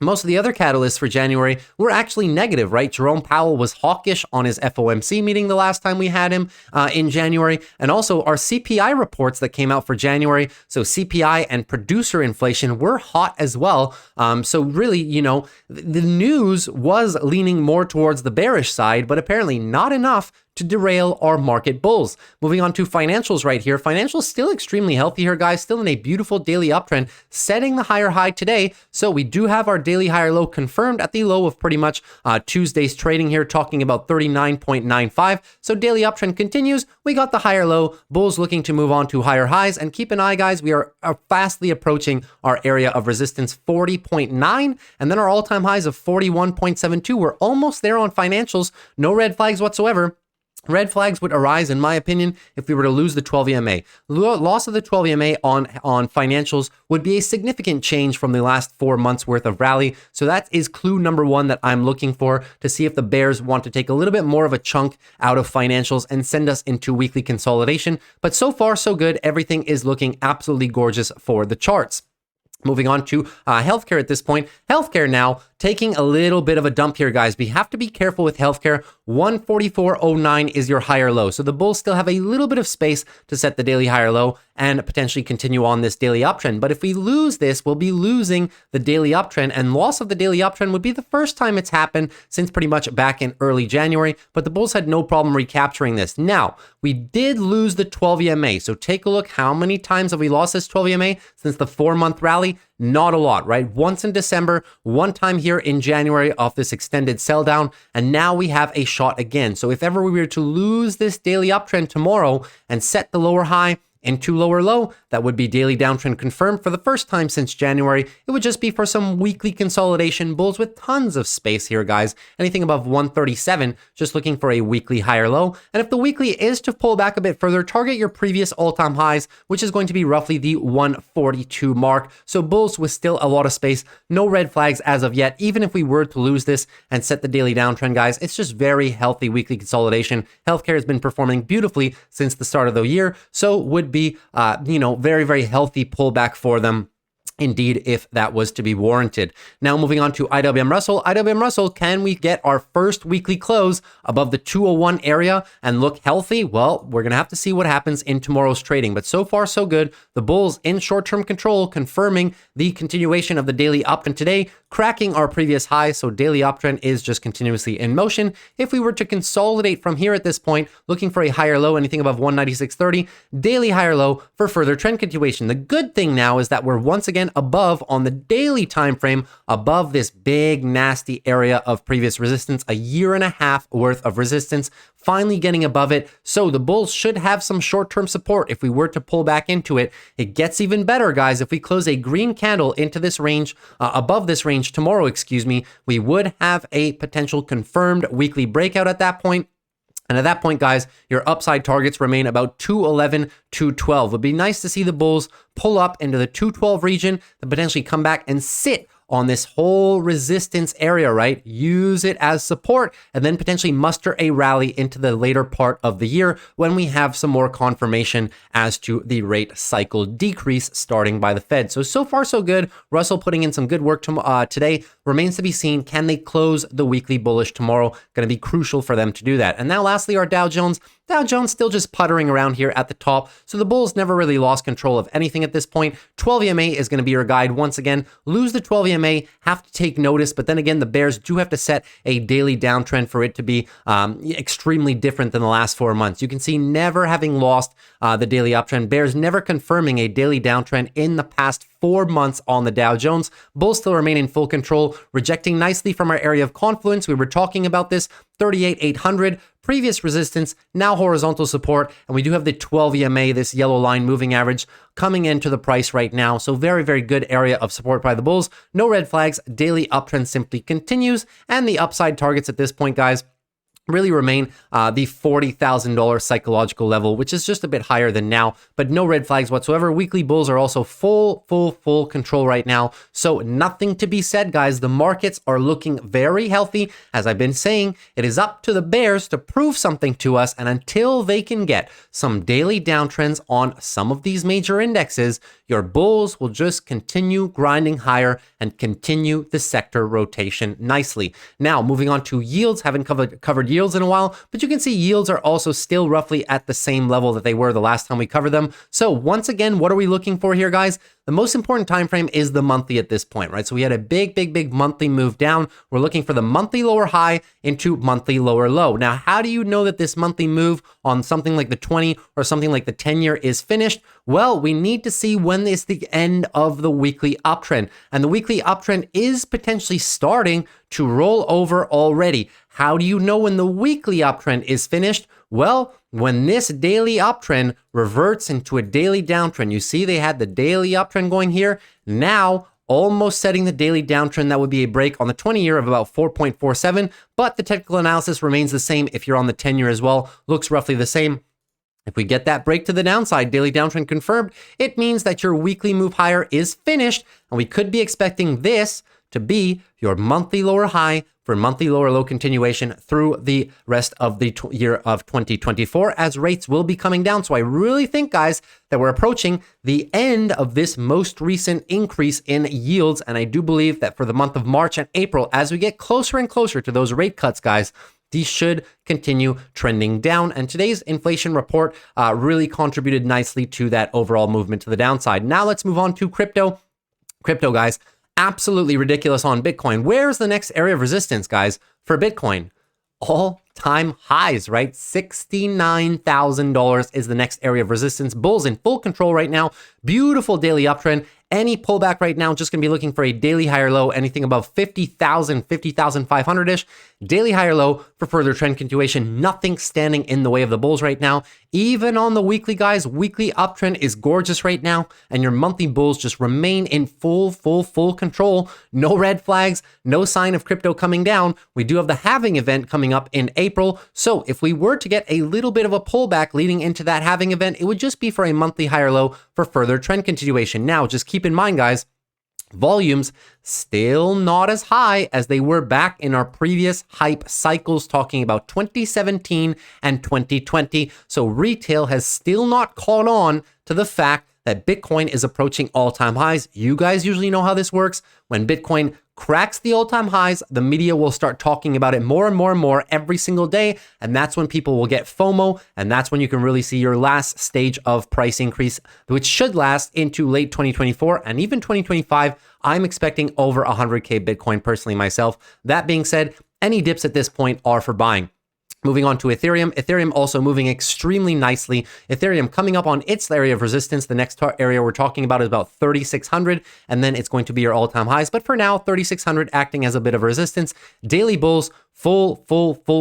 Most of the other catalysts for January were actually negative, right? Jerome Powell was hawkish on his FOMC meeting the last time we had him in January. And also our CPI reports that came out for January. So CPI and producer inflation were hot as well. So really, the news was leaning more towards the bearish side, but apparently not enough to derail our market bulls. Moving on to financials right here. Financials still extremely healthy here, guys. Still in a beautiful daily uptrend, setting the higher high today. So we do have our daily higher low confirmed at the low of pretty much Tuesday's trading here, talking about 39.95. So daily uptrend continues. We got the higher low. Bulls looking to move on to higher highs. And keep an eye, guys, we are fastly approaching our area of resistance 40.9 and then our all-time highs of 41.72. We're almost there on financials. No red flags whatsoever. Red flags would arise, in my opinion, if we were to lose the 12 EMA. Loss of the 12 EMA on financials would be a significant change from the last 4 months worth of rally. So that is clue number one that I'm looking for to see if the bears want to take a little bit more of a chunk out of financials and send us into weekly consolidation. But so far, so good. Everything is looking absolutely gorgeous for the charts. Moving on to healthcare at this point. Healthcare now taking a little bit of a dump here, guys. We have to be careful with healthcare. 144.09 is your higher low. So the bulls still have a little bit of space to set the daily higher low and potentially continue on this daily uptrend. But if we lose this, we'll be losing the daily uptrend, and loss of the daily uptrend would be the first time it's happened since pretty much back in early January. But the bulls had no problem recapturing this. Now, we did lose the 12 EMA. So take a look. How many times have we lost this 12 EMA since the 4-month rally? Not a lot, right? Once in December, one time here in January off this extended sell down, and now we have a shot again. So if ever we were to lose this daily uptrend tomorrow and set the lower high into lower low, that would be daily downtrend confirmed for the first time since January. It would just be for some weekly consolidation. Bulls with tons of space here, guys. Anything above 137, just looking for a weekly higher low. And if the weekly is to pull back a bit further, target your previous all-time highs, which is going to be roughly the 142 mark. So bulls with still a lot of space. No red flags as of yet. Even if we were to lose this and set the daily downtrend, guys, it's just very healthy weekly consolidation. Healthcare has been performing beautifully since the start of the year. So would be, very, very healthy pullback for them. Indeed, if that was to be warranted. Now moving on to IWM Russell. IWM Russell, can we get our first weekly close above the 201 area and look healthy? Well, we're going to have to see what happens in tomorrow's trading. But so far, so good. The bulls in short-term control, confirming the continuation of the daily uptrend today, cracking our previous high. So daily uptrend is just continuously in motion. If we were to consolidate from here at this point, looking for a higher low, anything above 196.30, daily higher low for further trend continuation. The good thing now is that we're once again above on the daily time frame, above this big nasty area of previous resistance, a 1.5 years worth of resistance, finally getting above it. So the bulls should have some short-term support if we were to pull back into it. It gets even better, guys. If we close a green candle into this range, above this range tomorrow, we would have a potential confirmed weekly breakout at that point. And at that point, guys, your upside targets remain about 211, 212. It would be nice to see the bulls pull up into the 212 region and potentially come back and sit on this whole resistance area, right? Use it as support and then potentially muster a rally into the later part of the year when we have some more confirmation as to the rate cycle decrease starting by the Fed. So far so good. Russell putting in some good work today. Remains to be seen. Can they close the weekly bullish tomorrow? Going to be crucial for them to do that. And now lastly, our Dow Jones. Dow Jones still just puttering around here at the top. So the bulls never really lost control of anything at this point. 12 EMA is going to be your guide once again. Lose the 12 EMA, have to take notice. But then again, the bears do have to set a daily downtrend for it to be extremely different than the last 4 months. You can see never having lost the daily uptrend. Bears never confirming a daily downtrend in the past 4 months on the Dow Jones. Bulls still remain in full control, rejecting nicely from our area of confluence. We were talking about this, 38,800. Previous resistance, now horizontal support, and we do have the 12 EMA, this yellow line moving average, coming into the price right now. So very, very good area of support by the bulls. No red flags, daily uptrend simply continues, and the upside targets at this point, guys, really remain the $40,000 psychological level, which is just a bit higher than now, but no red flags whatsoever. Weekly bulls are also full control right now. So nothing to be said, guys. The markets are looking very healthy. As I've been saying, it is up to the bears to prove something to us. And until they can get some daily downtrends on some of these major indexes, your bulls will just continue grinding higher and continue the sector rotation nicely. Now, moving on to yields. Haven't covered yields in a while, but you can see yields are also still roughly at the same level that they were the last time we covered them. So once again, what are we looking for here, guys? The most important time frame is the monthly at this point, right? So we had a big monthly move down. We're looking for the monthly lower high into monthly lower low. Now, how do you know that this monthly move on something like the 20 or something like the 10-year is finished? Well, we need to see when is the end of the weekly uptrend. And the weekly uptrend is potentially starting to roll over already. How do you know when the weekly uptrend is finished? Well, when this daily uptrend reverts into a daily downtrend. You see they had the daily uptrend going here. Now, almost setting the daily downtrend, that would be a break on the 20-year of about 4.47, but the technical analysis remains the same if you're on the 10-year as well. Looks roughly the same. If we get that break to the downside, daily downtrend confirmed, it means that your weekly move higher is finished, and we could be expecting this to be your monthly lower high for monthly lower low continuation through the rest of the year of 2024, as rates will be coming down. So I really think, guys, that we're approaching the end of this most recent increase in yields. And I do believe that for the month of March and April, as we get closer and closer to those rate cuts, guys, these should continue trending down. And today's inflation report really contributed nicely to that overall movement to the downside. Now let's move on to crypto. Crypto, guys, absolutely ridiculous on Bitcoin. Where's the next area of resistance, guys, for Bitcoin? All-time highs, right? $69,000 is the next area of resistance. Bulls in full control right now. Beautiful daily uptrend. Any pullback right now, just going to be looking for a daily higher low, anything above 50,000, 50,500-ish. Daily higher low for further trend continuation. Nothing standing in the way of the bulls right now. Even on the weekly, guys, weekly uptrend is gorgeous right now, and your monthly bulls just remain in full control. No red flags, no sign of crypto coming down. We do have the halving event coming up in April, so if we were to get a little bit of a pullback leading into that halving event, it would just be for a monthly higher low for further trend continuation. Now, just keep in mind, guys, volumes still not as high as they were back in our previous hype cycles, talking about 2017 and 2020. So retail has still not caught on to the fact that Bitcoin is approaching all-time highs. You guys usually know how this works. When Bitcoin cracks the all-time highs, the media will start talking about it more and more every single day, and that's when people will get FOMO, and that's when you can really see your last stage of price increase, which should last into late 2024 and even 2025. I'm expecting over 100K Bitcoin personally myself. That being said, any dips at this point are for buying. Moving on to Ethereum. Ethereum also moving extremely nicely. Ethereum coming up on its area of resistance. The next area we're talking about is about 3,600, and then it's going to be your all-time highs. But for now, 3,600 acting as a bit of resistance. Daily bulls, full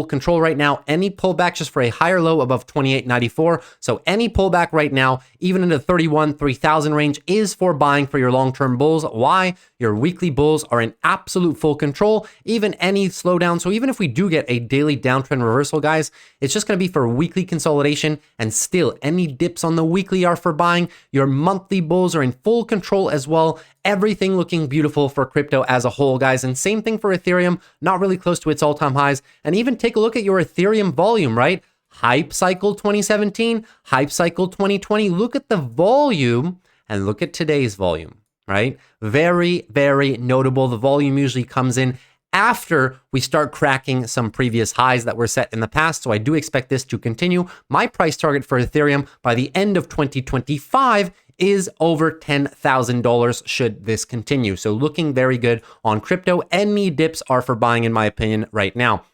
control right now. Any pullback just for a higher low above 28.94. So any pullback right now, even into 3,000 range, is for buying for your long-term bulls. Why? Your weekly bulls are in absolute full control. Even any slowdown. So even if we do get a daily downtrend reversal, guys, it's just going to be for weekly consolidation. And still, any dips on the weekly are for buying. Your monthly bulls are in full control as well. Everything looking beautiful for crypto as a whole, guys. And same thing for Ethereum, not really close to its all-time highs. And even take a look at your Ethereum volume, right? Hype cycle 2017, hype cycle 2020. Look at the volume and look at today's volume, right? Very, very notable. The volume usually comes in after we start cracking some previous highs that were set in the past. So I do expect this to continue. My price target for Ethereum by the end of 2025 is over $10,000 should this continue. So looking very good on crypto. Any dips are for buying, in my opinion, right now.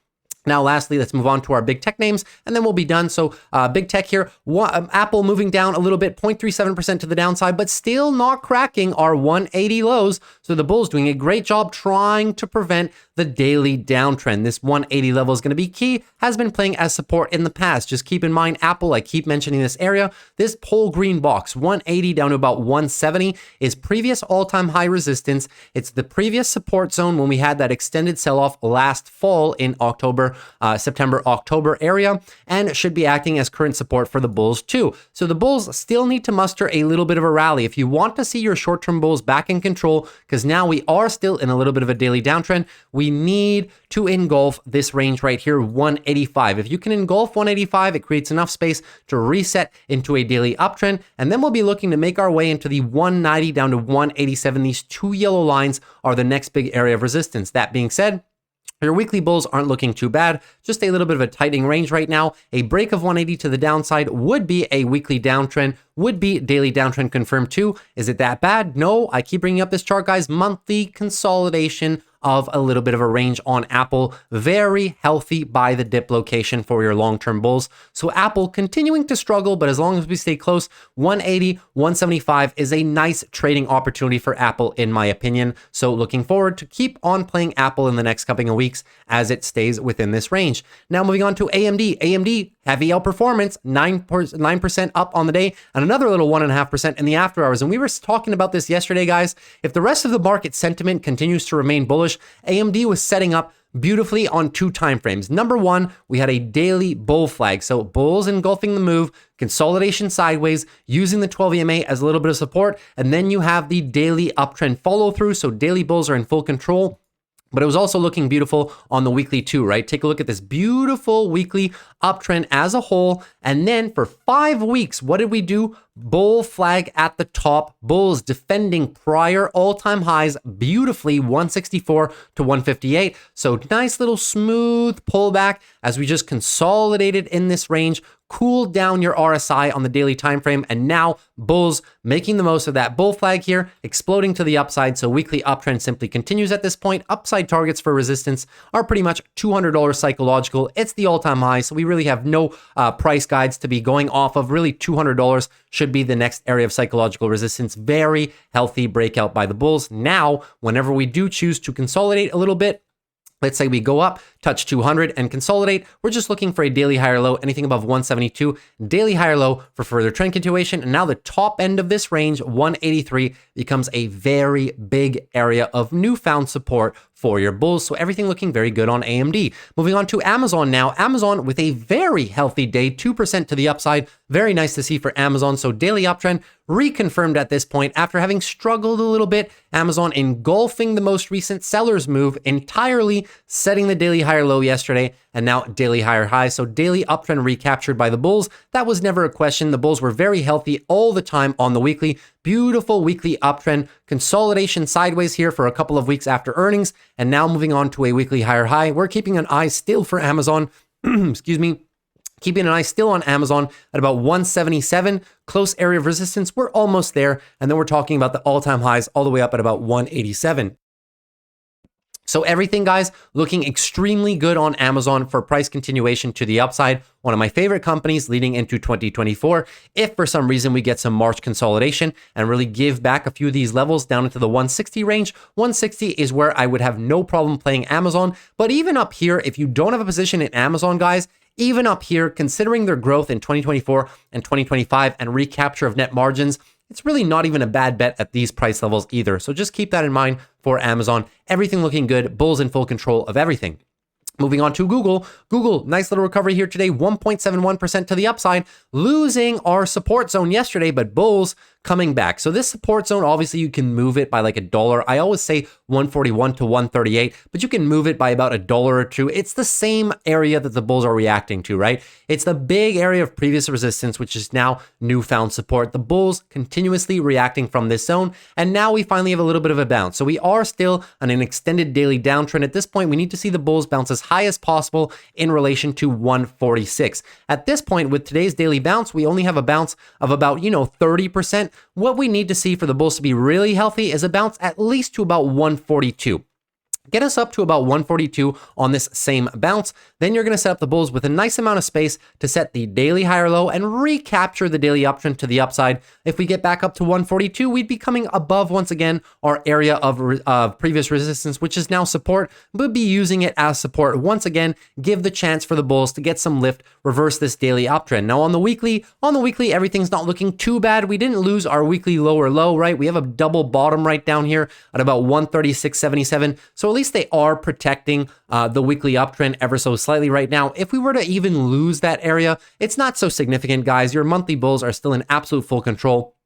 Now, lastly, let's move on to our big tech names, and then we'll be done. So big tech here, Apple moving down a little bit, 0.37% to the downside, but still not cracking our 180 lows. So the bulls doing a great job trying to prevent the daily downtrend. This 180 level is going to be key, has been playing as support in the past. Just keep in mind, Apple, I keep mentioning this area, this whole green box, 180 down to about 170 is previous all-time high resistance. It's the previous support zone when we had that extended sell-off last fall in September, October area, and should be acting as current support for the bulls too. So the bulls still need to muster a little bit of a rally. If you want to see your short-term bulls back in control, because now we are still in a little bit of a daily downtrend, we need to engulf this range right here, 185. If you can engulf 185, it creates enough space to reset into a daily uptrend, and then we'll be looking to make our way into the 190 down to 187. These two yellow lines are the next big area of resistance. That being said, your weekly bulls aren't looking too bad, just a little bit of a tightening range right now. A break of 180 to the downside would be a weekly downtrend, would be daily downtrend confirmed too. Is it that bad? No, I keep bringing up this chart, guys. Monthly consolidation of a little bit of a range on Apple. Very healthy by the dip location for your long-term bulls. So Apple continuing to struggle, but as long as we stay close, 180, 175 is a nice trading opportunity for Apple, in my opinion. So looking forward to keep on playing Apple in the next couple of weeks as it stays within this range. Now moving on to AMD. AMD, heavy outperformance, 9% up on the day, and another little 1.5% in the after hours. And we were talking about this yesterday, guys. If the rest of the market sentiment continues to remain bullish, AMD was setting up beautifully on two time frames. Number one, we had a daily bull flag. So bulls engulfing the move, consolidation sideways, using the 12 EMA as a little bit of support. And then you have the daily uptrend follow through. So daily bulls are in full control. But it was also looking beautiful on the weekly too, right? Take a look at this beautiful weekly uptrend as a whole. And then for 5 weeks, what did we do? Bull flag at the top, bulls defending prior all-time highs beautifully, 164 to 158. So nice little smooth pullback as we just consolidated in this range, cooled down your RSI on the daily time frame, and now bulls making the most of that bull flag here, exploding to the upside. So weekly uptrend simply continues at this point. Upside targets for resistance are pretty much $200 psychological. It's the all-time high, so we really have no price guides to be going off of. Really, $200 should be the next area of psychological resistance. Very healthy breakout by the bulls. Now, whenever we do choose to consolidate a little bit, let's say we go up, touch 200 and consolidate, we're just looking for a daily higher low, anything above 172, daily higher low for further trend continuation. And now the top end of this range, 183, becomes a very big area of newfound support for your bulls. So everything looking very good on AMD. Moving on to Amazon now. Amazon with a very healthy day, 2% to the upside. Very nice to see for Amazon. So daily uptrend reconfirmed at this point after having struggled a little bit. Amazon engulfing the most recent seller's move entirely, setting the daily higher low yesterday and now daily higher high. So daily uptrend recaptured by the bulls. That was never a question. The bulls were very healthy all the time on the weekly. Beautiful weekly uptrend, consolidation sideways here for a couple of weeks after earnings, and now moving on to a weekly higher high. We're keeping an eye still for Amazon, excuse me, keeping an eye still on Amazon at about 177, close area of resistance. We're almost there, and then we're talking about the all-time highs all the way up at about 187. So everything, guys, looking extremely good on Amazon for price continuation to the upside. One of my favorite companies leading into 2024. If for some reason we get some March consolidation and really give back a few of these levels down into the 160 range, 160 is where I would have no problem playing Amazon. But even up here, if you don't have a position in Amazon, guys, even up here, considering their growth in 2024 and 2025 and recapture of net margins, it's really not even a bad bet at these price levels either. So just keep that in mind for Amazon. Everything looking good, bulls in full control of everything. Moving on to Google. Google, nice little recovery here today, 1.71% to the upside, losing our support zone yesterday, but bulls coming back. So this support zone, obviously you can move it by like $1. I always say 141 to 138, but you can move it by about $1 or $2. It's the same area that the bulls are reacting to, right? It's the big area of previous resistance, which is now newfound support. The bulls continuously reacting from this zone, and now we finally have a little bit of a bounce. So we are still on an extended daily downtrend. At this point, we need to see the bulls bounce as high as possible in relation to 146. At this point, with today's daily bounce, we only have a bounce of about, 30%. What we need to see for the bulls to be really healthy is a bounce at least to about 142. Get us up to about 142 on this same bounce. Then you're going to set up the bulls with a nice amount of space to set the daily higher low and recapture the daily uptrend to the upside. If we get back up to 142, we'd be coming above once again our area of previous resistance, which is now support, but be using it as support once again. Give the chance for the bulls to get some lift, reverse this daily uptrend. Now on the weekly, everything's not looking too bad. We didn't lose our weekly lower low, right? We have a double bottom right down here at about 136.77. So at least they are protecting the weekly uptrend ever so slightly right now. If we were to even lose that area, it's not so significant, guys. Your monthly bulls are still in absolute full control.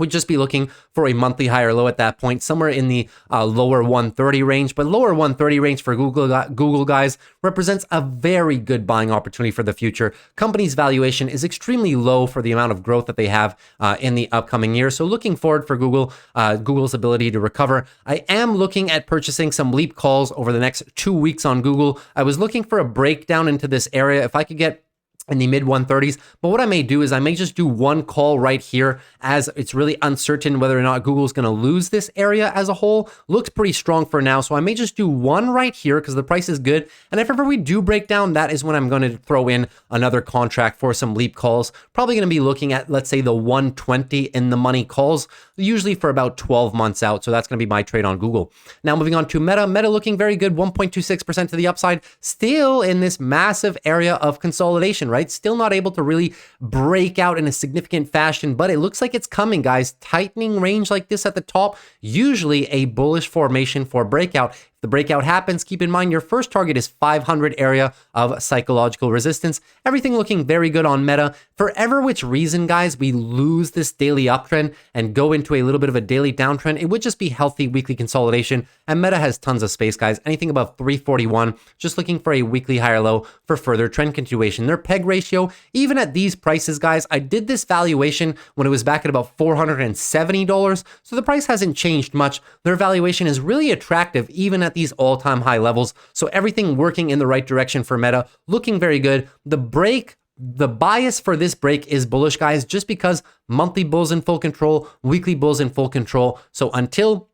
We'd just be looking for a monthly higher low at that point, somewhere in the lower 130 range. But lower 130 range for Google, guys, represents a very good buying opportunity for the future. Company's valuation is extremely low for the amount of growth that they have in the upcoming year. So looking forward for Google's ability to recover. I am looking at purchasing some leap calls over the next 2 weeks on Google. I was looking for a breakdown into this area. If I could get in the mid 130s, but what I may do is I may just do one call right here, as it's really uncertain whether or not Google's going to lose this area as a whole. Looks pretty strong for now, so I may just do one right here because the price is good. And if ever we do break down, that is when I'm going to throw in another contract for some leap calls. Probably going to be looking at, let's say, the 120 in the money calls, usually for about 12 months out. So that's going to be my trade on Google. Now moving on to Meta. Meta looking very good, 1.26% to the upside, still in this massive area of consolidation, right? Still not able to really break out in a significant fashion, but it looks like it's coming, guys. Tightening range like this at the top, usually a bullish formation for breakout. If the breakout happens, keep in mind your first target is 500 area of psychological resistance. Everything looking very good on Meta. For ever which reason, guys, we lose this daily uptrend and go into a little bit of a daily downtrend, it would just be healthy weekly consolidation. And Meta has tons of space, guys. Anything above 341, just looking for a weekly higher low for further trend continuation. Their PEG ratio, even at these prices, guys, I did this valuation when it was back at about $470, so the price hasn't changed much. Their valuation is really attractive, even at these all-time high levels. So everything working in the right direction for Meta, looking very good. The bias for this break is bullish, guys, just because monthly bulls in full control, weekly bulls in full control. So until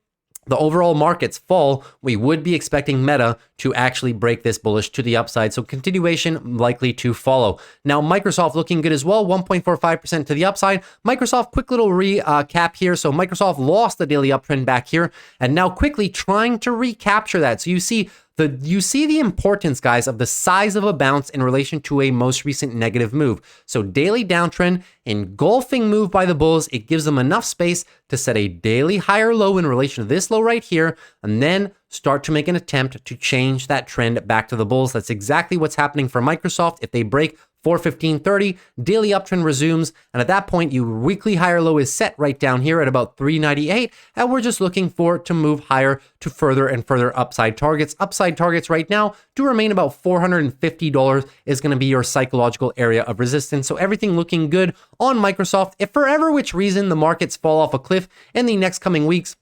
the overall markets fall, we would be expecting Meta to actually break this bullish to the upside. So continuation likely to follow. Now, Microsoft looking good as well, 1.45% to the upside. Microsoft, quick little recap here. So Microsoft lost the daily uptrend back here and now quickly trying to recapture that. So you see the importance, guys, of the size of a bounce in relation to a most recent negative move. So daily downtrend, engulfing move by the bulls, it gives them enough space to set a daily higher low in relation to this low right here, and then start to make an attempt to change that trend back to the bulls. That's exactly what's happening for Microsoft. If they break 415.30, daily uptrend resumes, and at that point, your weekly higher low is set right down here at about 398, and we're just looking for it to move higher to further and further upside targets. Upside targets right now do remain about $450 is going to be your psychological area of resistance. So everything looking good on Microsoft. If for ever which reason the markets fall off a cliff in the next coming weeks,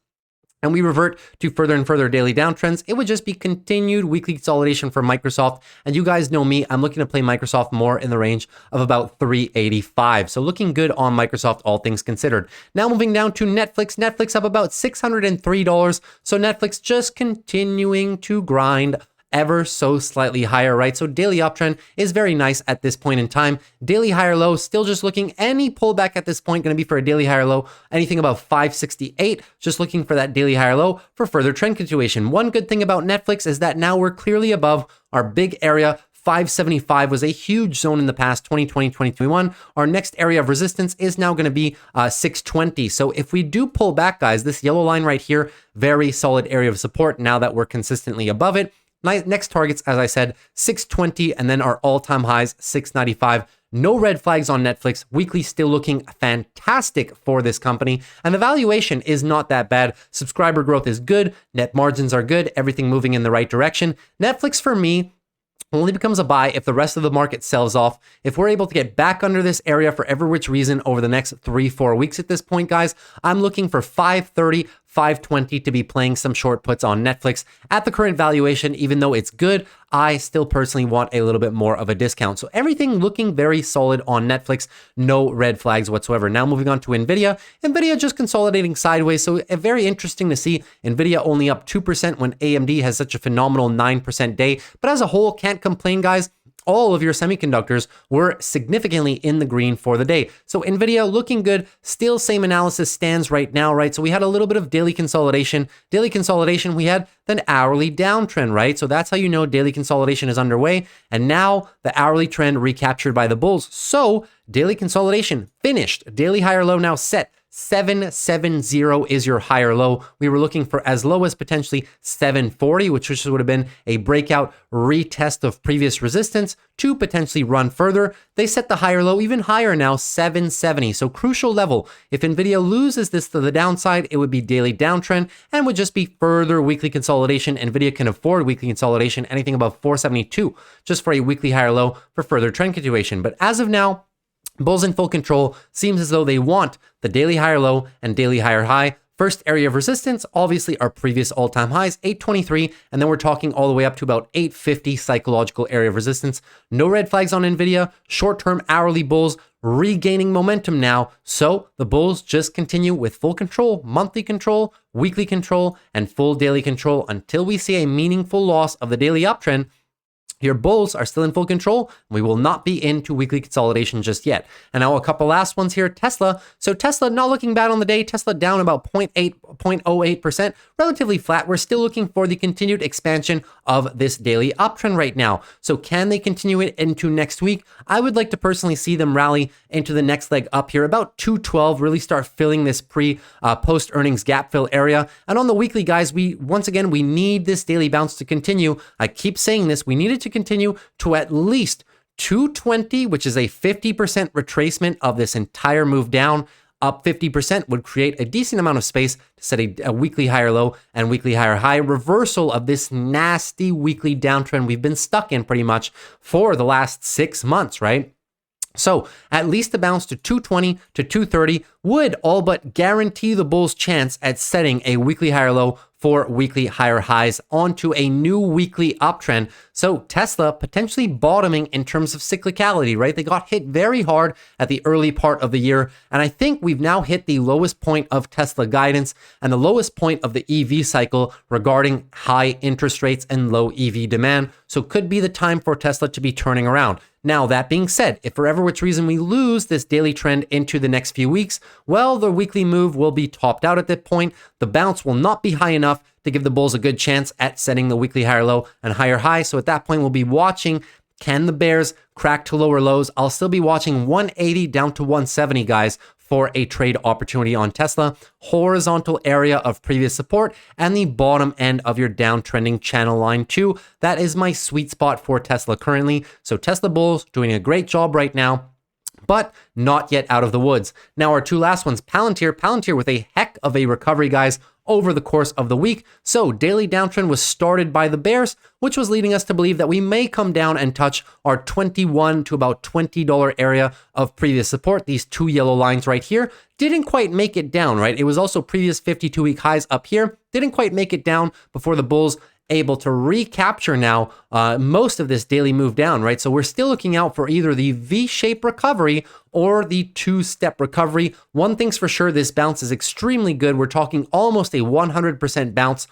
and we revert to further and further daily downtrends, it would just be continued weekly consolidation for Microsoft. And you guys know me, I'm looking to play Microsoft more in the range of about 385. So looking good on Microsoft, all things considered. Now moving down to Netflix. Netflix up about $603. So Netflix just continuing to grind ever so slightly higher, right? So daily uptrend is very nice at this point in time. Daily higher low, still just looking, any pullback at this point going to be for a daily higher low, anything above 568, just looking for that daily higher low for further trend continuation. One good thing about Netflix is that now we're clearly above our big area. 575 was a huge zone in the past, 2020, 2021. Our next area of resistance is now going to be 620. So if we do pull back, guys, this yellow line right here, very solid area of support now that we're consistently above it. Next targets, as I said, 620, and then our all-time highs, 695. No red flags on Netflix. Weekly still looking fantastic for this company. And the valuation is not that bad. Subscriber growth is good. Net margins are good. Everything moving in the right direction. Netflix, for me, only becomes a buy if the rest of the market sells off. If we're able to get back under this area for every which reason over the next 3-4 weeks at this point, guys, I'm looking for 530, 520 to be playing some short puts on Netflix. At the current valuation, even though it's good, I still personally want a little bit more of a discount. So everything looking very solid on Netflix, no red flags whatsoever. Now moving on to NVIDIA. NVIDIA just consolidating sideways, so very interesting to see NVIDIA only up 2% when AMD has such a phenomenal 9% day. But as a whole, can't complain, guys. All of your semiconductors were significantly in the green for the day. So NVIDIA looking good, still same analysis stands right now, right? So we had a little bit of daily consolidation. Daily consolidation, we had the hourly downtrend, right? So that's how you know daily consolidation is underway. And now the hourly trend recaptured by the bulls. So daily consolidation finished, daily higher low now set. 770 is your higher low. We were looking for as low as potentially 740, which would have been a breakout retest of previous resistance to potentially run further. They set the higher low even higher now, 770. So crucial level. If NVIDIA loses this to the downside, it would be daily downtrend and would just be further weekly consolidation. NVIDIA can afford weekly consolidation, anything above 472, just for a weekly higher low for further trend continuation. But as of now, bulls in full control. Seems as though they want the daily higher low and daily higher high. First area of resistance, obviously our previous all-time highs, 823, and then we're talking all the way up to about 850 psychological area of resistance. No red flags on NVIDIA, short-term hourly bulls regaining momentum now. So the bulls just continue with full control, monthly control, weekly control, and full daily control until we see a meaningful loss of the daily uptrend. Your bulls are still in full control. We will not be into weekly consolidation just yet. And now a couple last ones here. Tesla. So Tesla not looking bad on the day. Tesla down about 0.08%, relatively flat. We're still looking for the continued expansion of this daily uptrend right now. So can they continue it into next week? I would like to personally see them rally into the next leg up here, about 212, really start filling this post earnings gap fill area. And on the weekly, guys, we need this daily bounce to continue. I keep saying this. We need it to continue to at least 220, which is a 50% retracement of this entire move down. Up 50% would create a decent amount of space to set a weekly higher low and weekly higher high. Reversal of this nasty weekly downtrend we've been stuck in pretty much for the last 6 months, right? So at least a bounce to 220 to 230 would all but guarantee the bulls' chance at setting a weekly higher low for weekly higher highs onto a new weekly uptrend. So Tesla potentially bottoming in terms of cyclicality, right? They got hit very hard at the early part of the year. And I think we've now hit the lowest point of Tesla guidance and the lowest point of the EV cycle regarding high interest rates and low EV demand. So could be the time for Tesla to be turning around. Now, that being said, if for ever which reason we lose this daily trend into the next few weeks, well, the weekly move will be topped out at that point. The bounce will not be high enough to give the bulls a good chance at setting the weekly higher low and higher high. So at that point, we'll be watching, can the bears crack to lower lows? I'll still be watching 180 down to 170, guys, for a trade opportunity on Tesla, horizontal area of previous support, and the bottom end of your downtrending channel line 2. That is my sweet spot for Tesla currently. So Tesla bulls doing a great job right now, but not yet out of the woods. Now our two last ones, Palantir with a heck of a recovery, guys, over the course of the week. So daily downtrend was started by the bears, which was leading us to believe that we may come down and touch our $21 to about $20 area of previous support. These two yellow lines right here didn't quite make it down, right? It was also previous 52-week highs up here. Didn't quite make it down before the bulls able to recapture now most of this daily move down, right? So we're still looking out for either the V-shaped recovery or the two-step recovery. One thing's for sure, this bounce is extremely good. We're talking almost a 100% bounce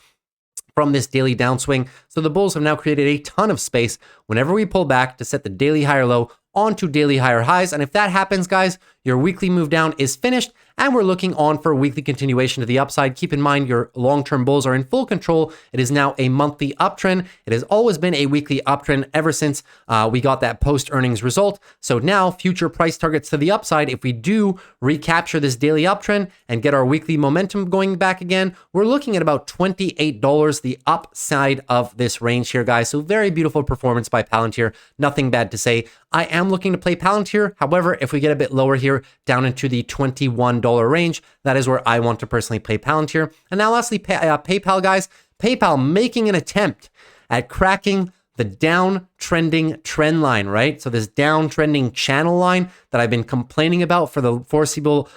from this daily downswing. So the bulls have now created a ton of space whenever we pull back to set the daily higher low onto daily higher highs. And if that happens, guys, your weekly move down is finished and we're looking on for a weekly continuation to the upside. Keep in mind your long-term bulls are in full control. It is now a monthly uptrend. It has always been a weekly uptrend ever since we got that post-earnings result. So now future price targets to the upside, if we do recapture this daily uptrend and get our weekly momentum going back again, we're looking at about $28, the upside of this range here, guys. So very beautiful performance by Palantir. Nothing bad to say. I am looking to play Palantir. However, if we get a bit lower here, down into the $21 range, that is where I want to personally play Palantir. And now lastly, PayPal, guys. PayPal making an attempt at cracking the downtrending trend line, right? So this downtrending channel line that I've been complaining about for the foreseeable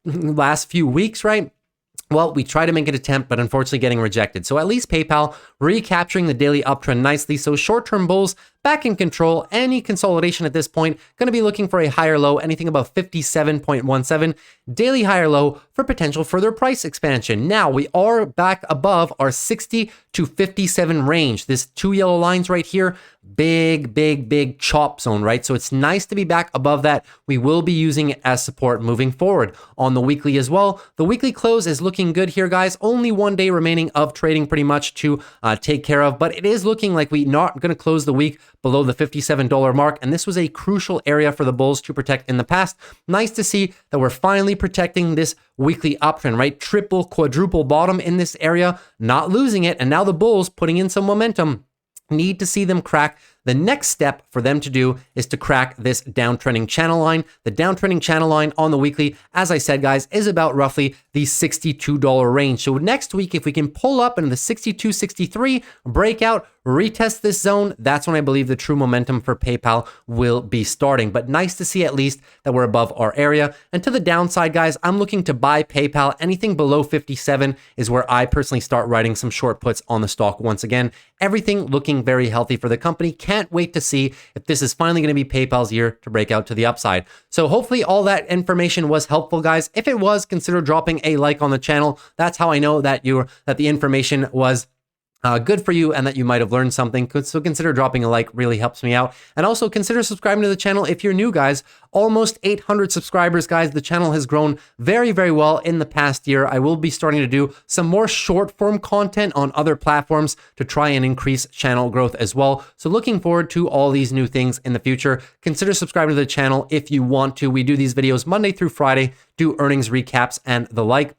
last few weeks, right? Well, we tried to make an attempt, but unfortunately getting rejected. So at least PayPal recapturing the daily uptrend nicely. So short-term bulls back in control. Any consolidation at this point, going to be looking for a higher low, anything above 57.17, daily higher low for potential further price expansion. Now we are back above our 60 to 57 range. This two yellow lines right here, big chop zone, right? So it's nice to be back above that. We will be using it as support moving forward on the weekly as well. The weekly close is looking good here, guys. Only 1 day remaining of trading pretty much to take care of, but it is looking like we're not going to close the week below the $57 mark. And this was a crucial area for the bulls to protect in the past. Nice to see that we're finally protecting this weekly uptrend, right? Triple, quadruple bottom in this area, not losing it. And now the bulls putting in some momentum. Need to see them crack. The next step for them to do is to crack this downtrending channel line. The downtrending channel line on the weekly, as I said, guys, is about roughly the $62 range. So next week, if we can pull up into the 62, 63 breakout, retest this zone, that's when I believe the true momentum for PayPal will be starting. But nice to see at least that we're above our area. And to the downside, guys, I'm looking to buy PayPal. Anything below 57 is where I personally start writing some short puts on the stock once again. Everything looking very healthy for the company. Can't wait to see if this is finally going to be PayPal's year to break out to the upside. So hopefully all that information was helpful, guys. If it was, consider dropping a like on the channel. That's how I know that the information was good for you and that you might have learned something. So consider dropping a like, really helps me out. And also consider subscribing to the channel if you're new, guys. Almost 800 subscribers, guys. The channel has grown very well in the past year. I will be starting to do some more short form content on other platforms to try and increase channel growth as well. So looking forward to all these new things in the future. Consider subscribing to the channel if you want to. We do these videos Monday through Friday, do earnings recaps and the like.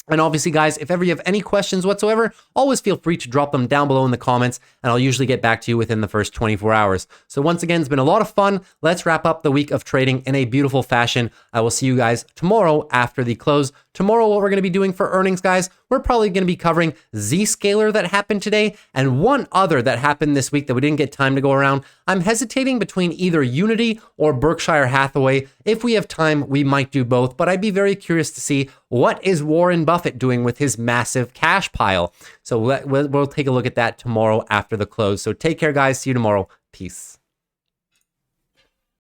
And obviously, guys, if ever you have any questions whatsoever, always feel free to drop them down below in the comments, and I'll usually get back to you within the first 24 hours. So once again, it's been a lot of fun. Let's wrap up the week of trading in a beautiful fashion. I will see you guys tomorrow after the close. Tomorrow, what we're going to be doing for earnings, guys, we're probably going to be covering Zscaler that happened today and one other that happened this week that we didn't get time to go around. I'm hesitating between either Unity or Berkshire Hathaway. If we have time, we might do both, but I'd be very curious to see what is Warren Buffett doing with his massive cash pile. So we'll take a look at that tomorrow after the close. So take care, guys. See you tomorrow. Peace.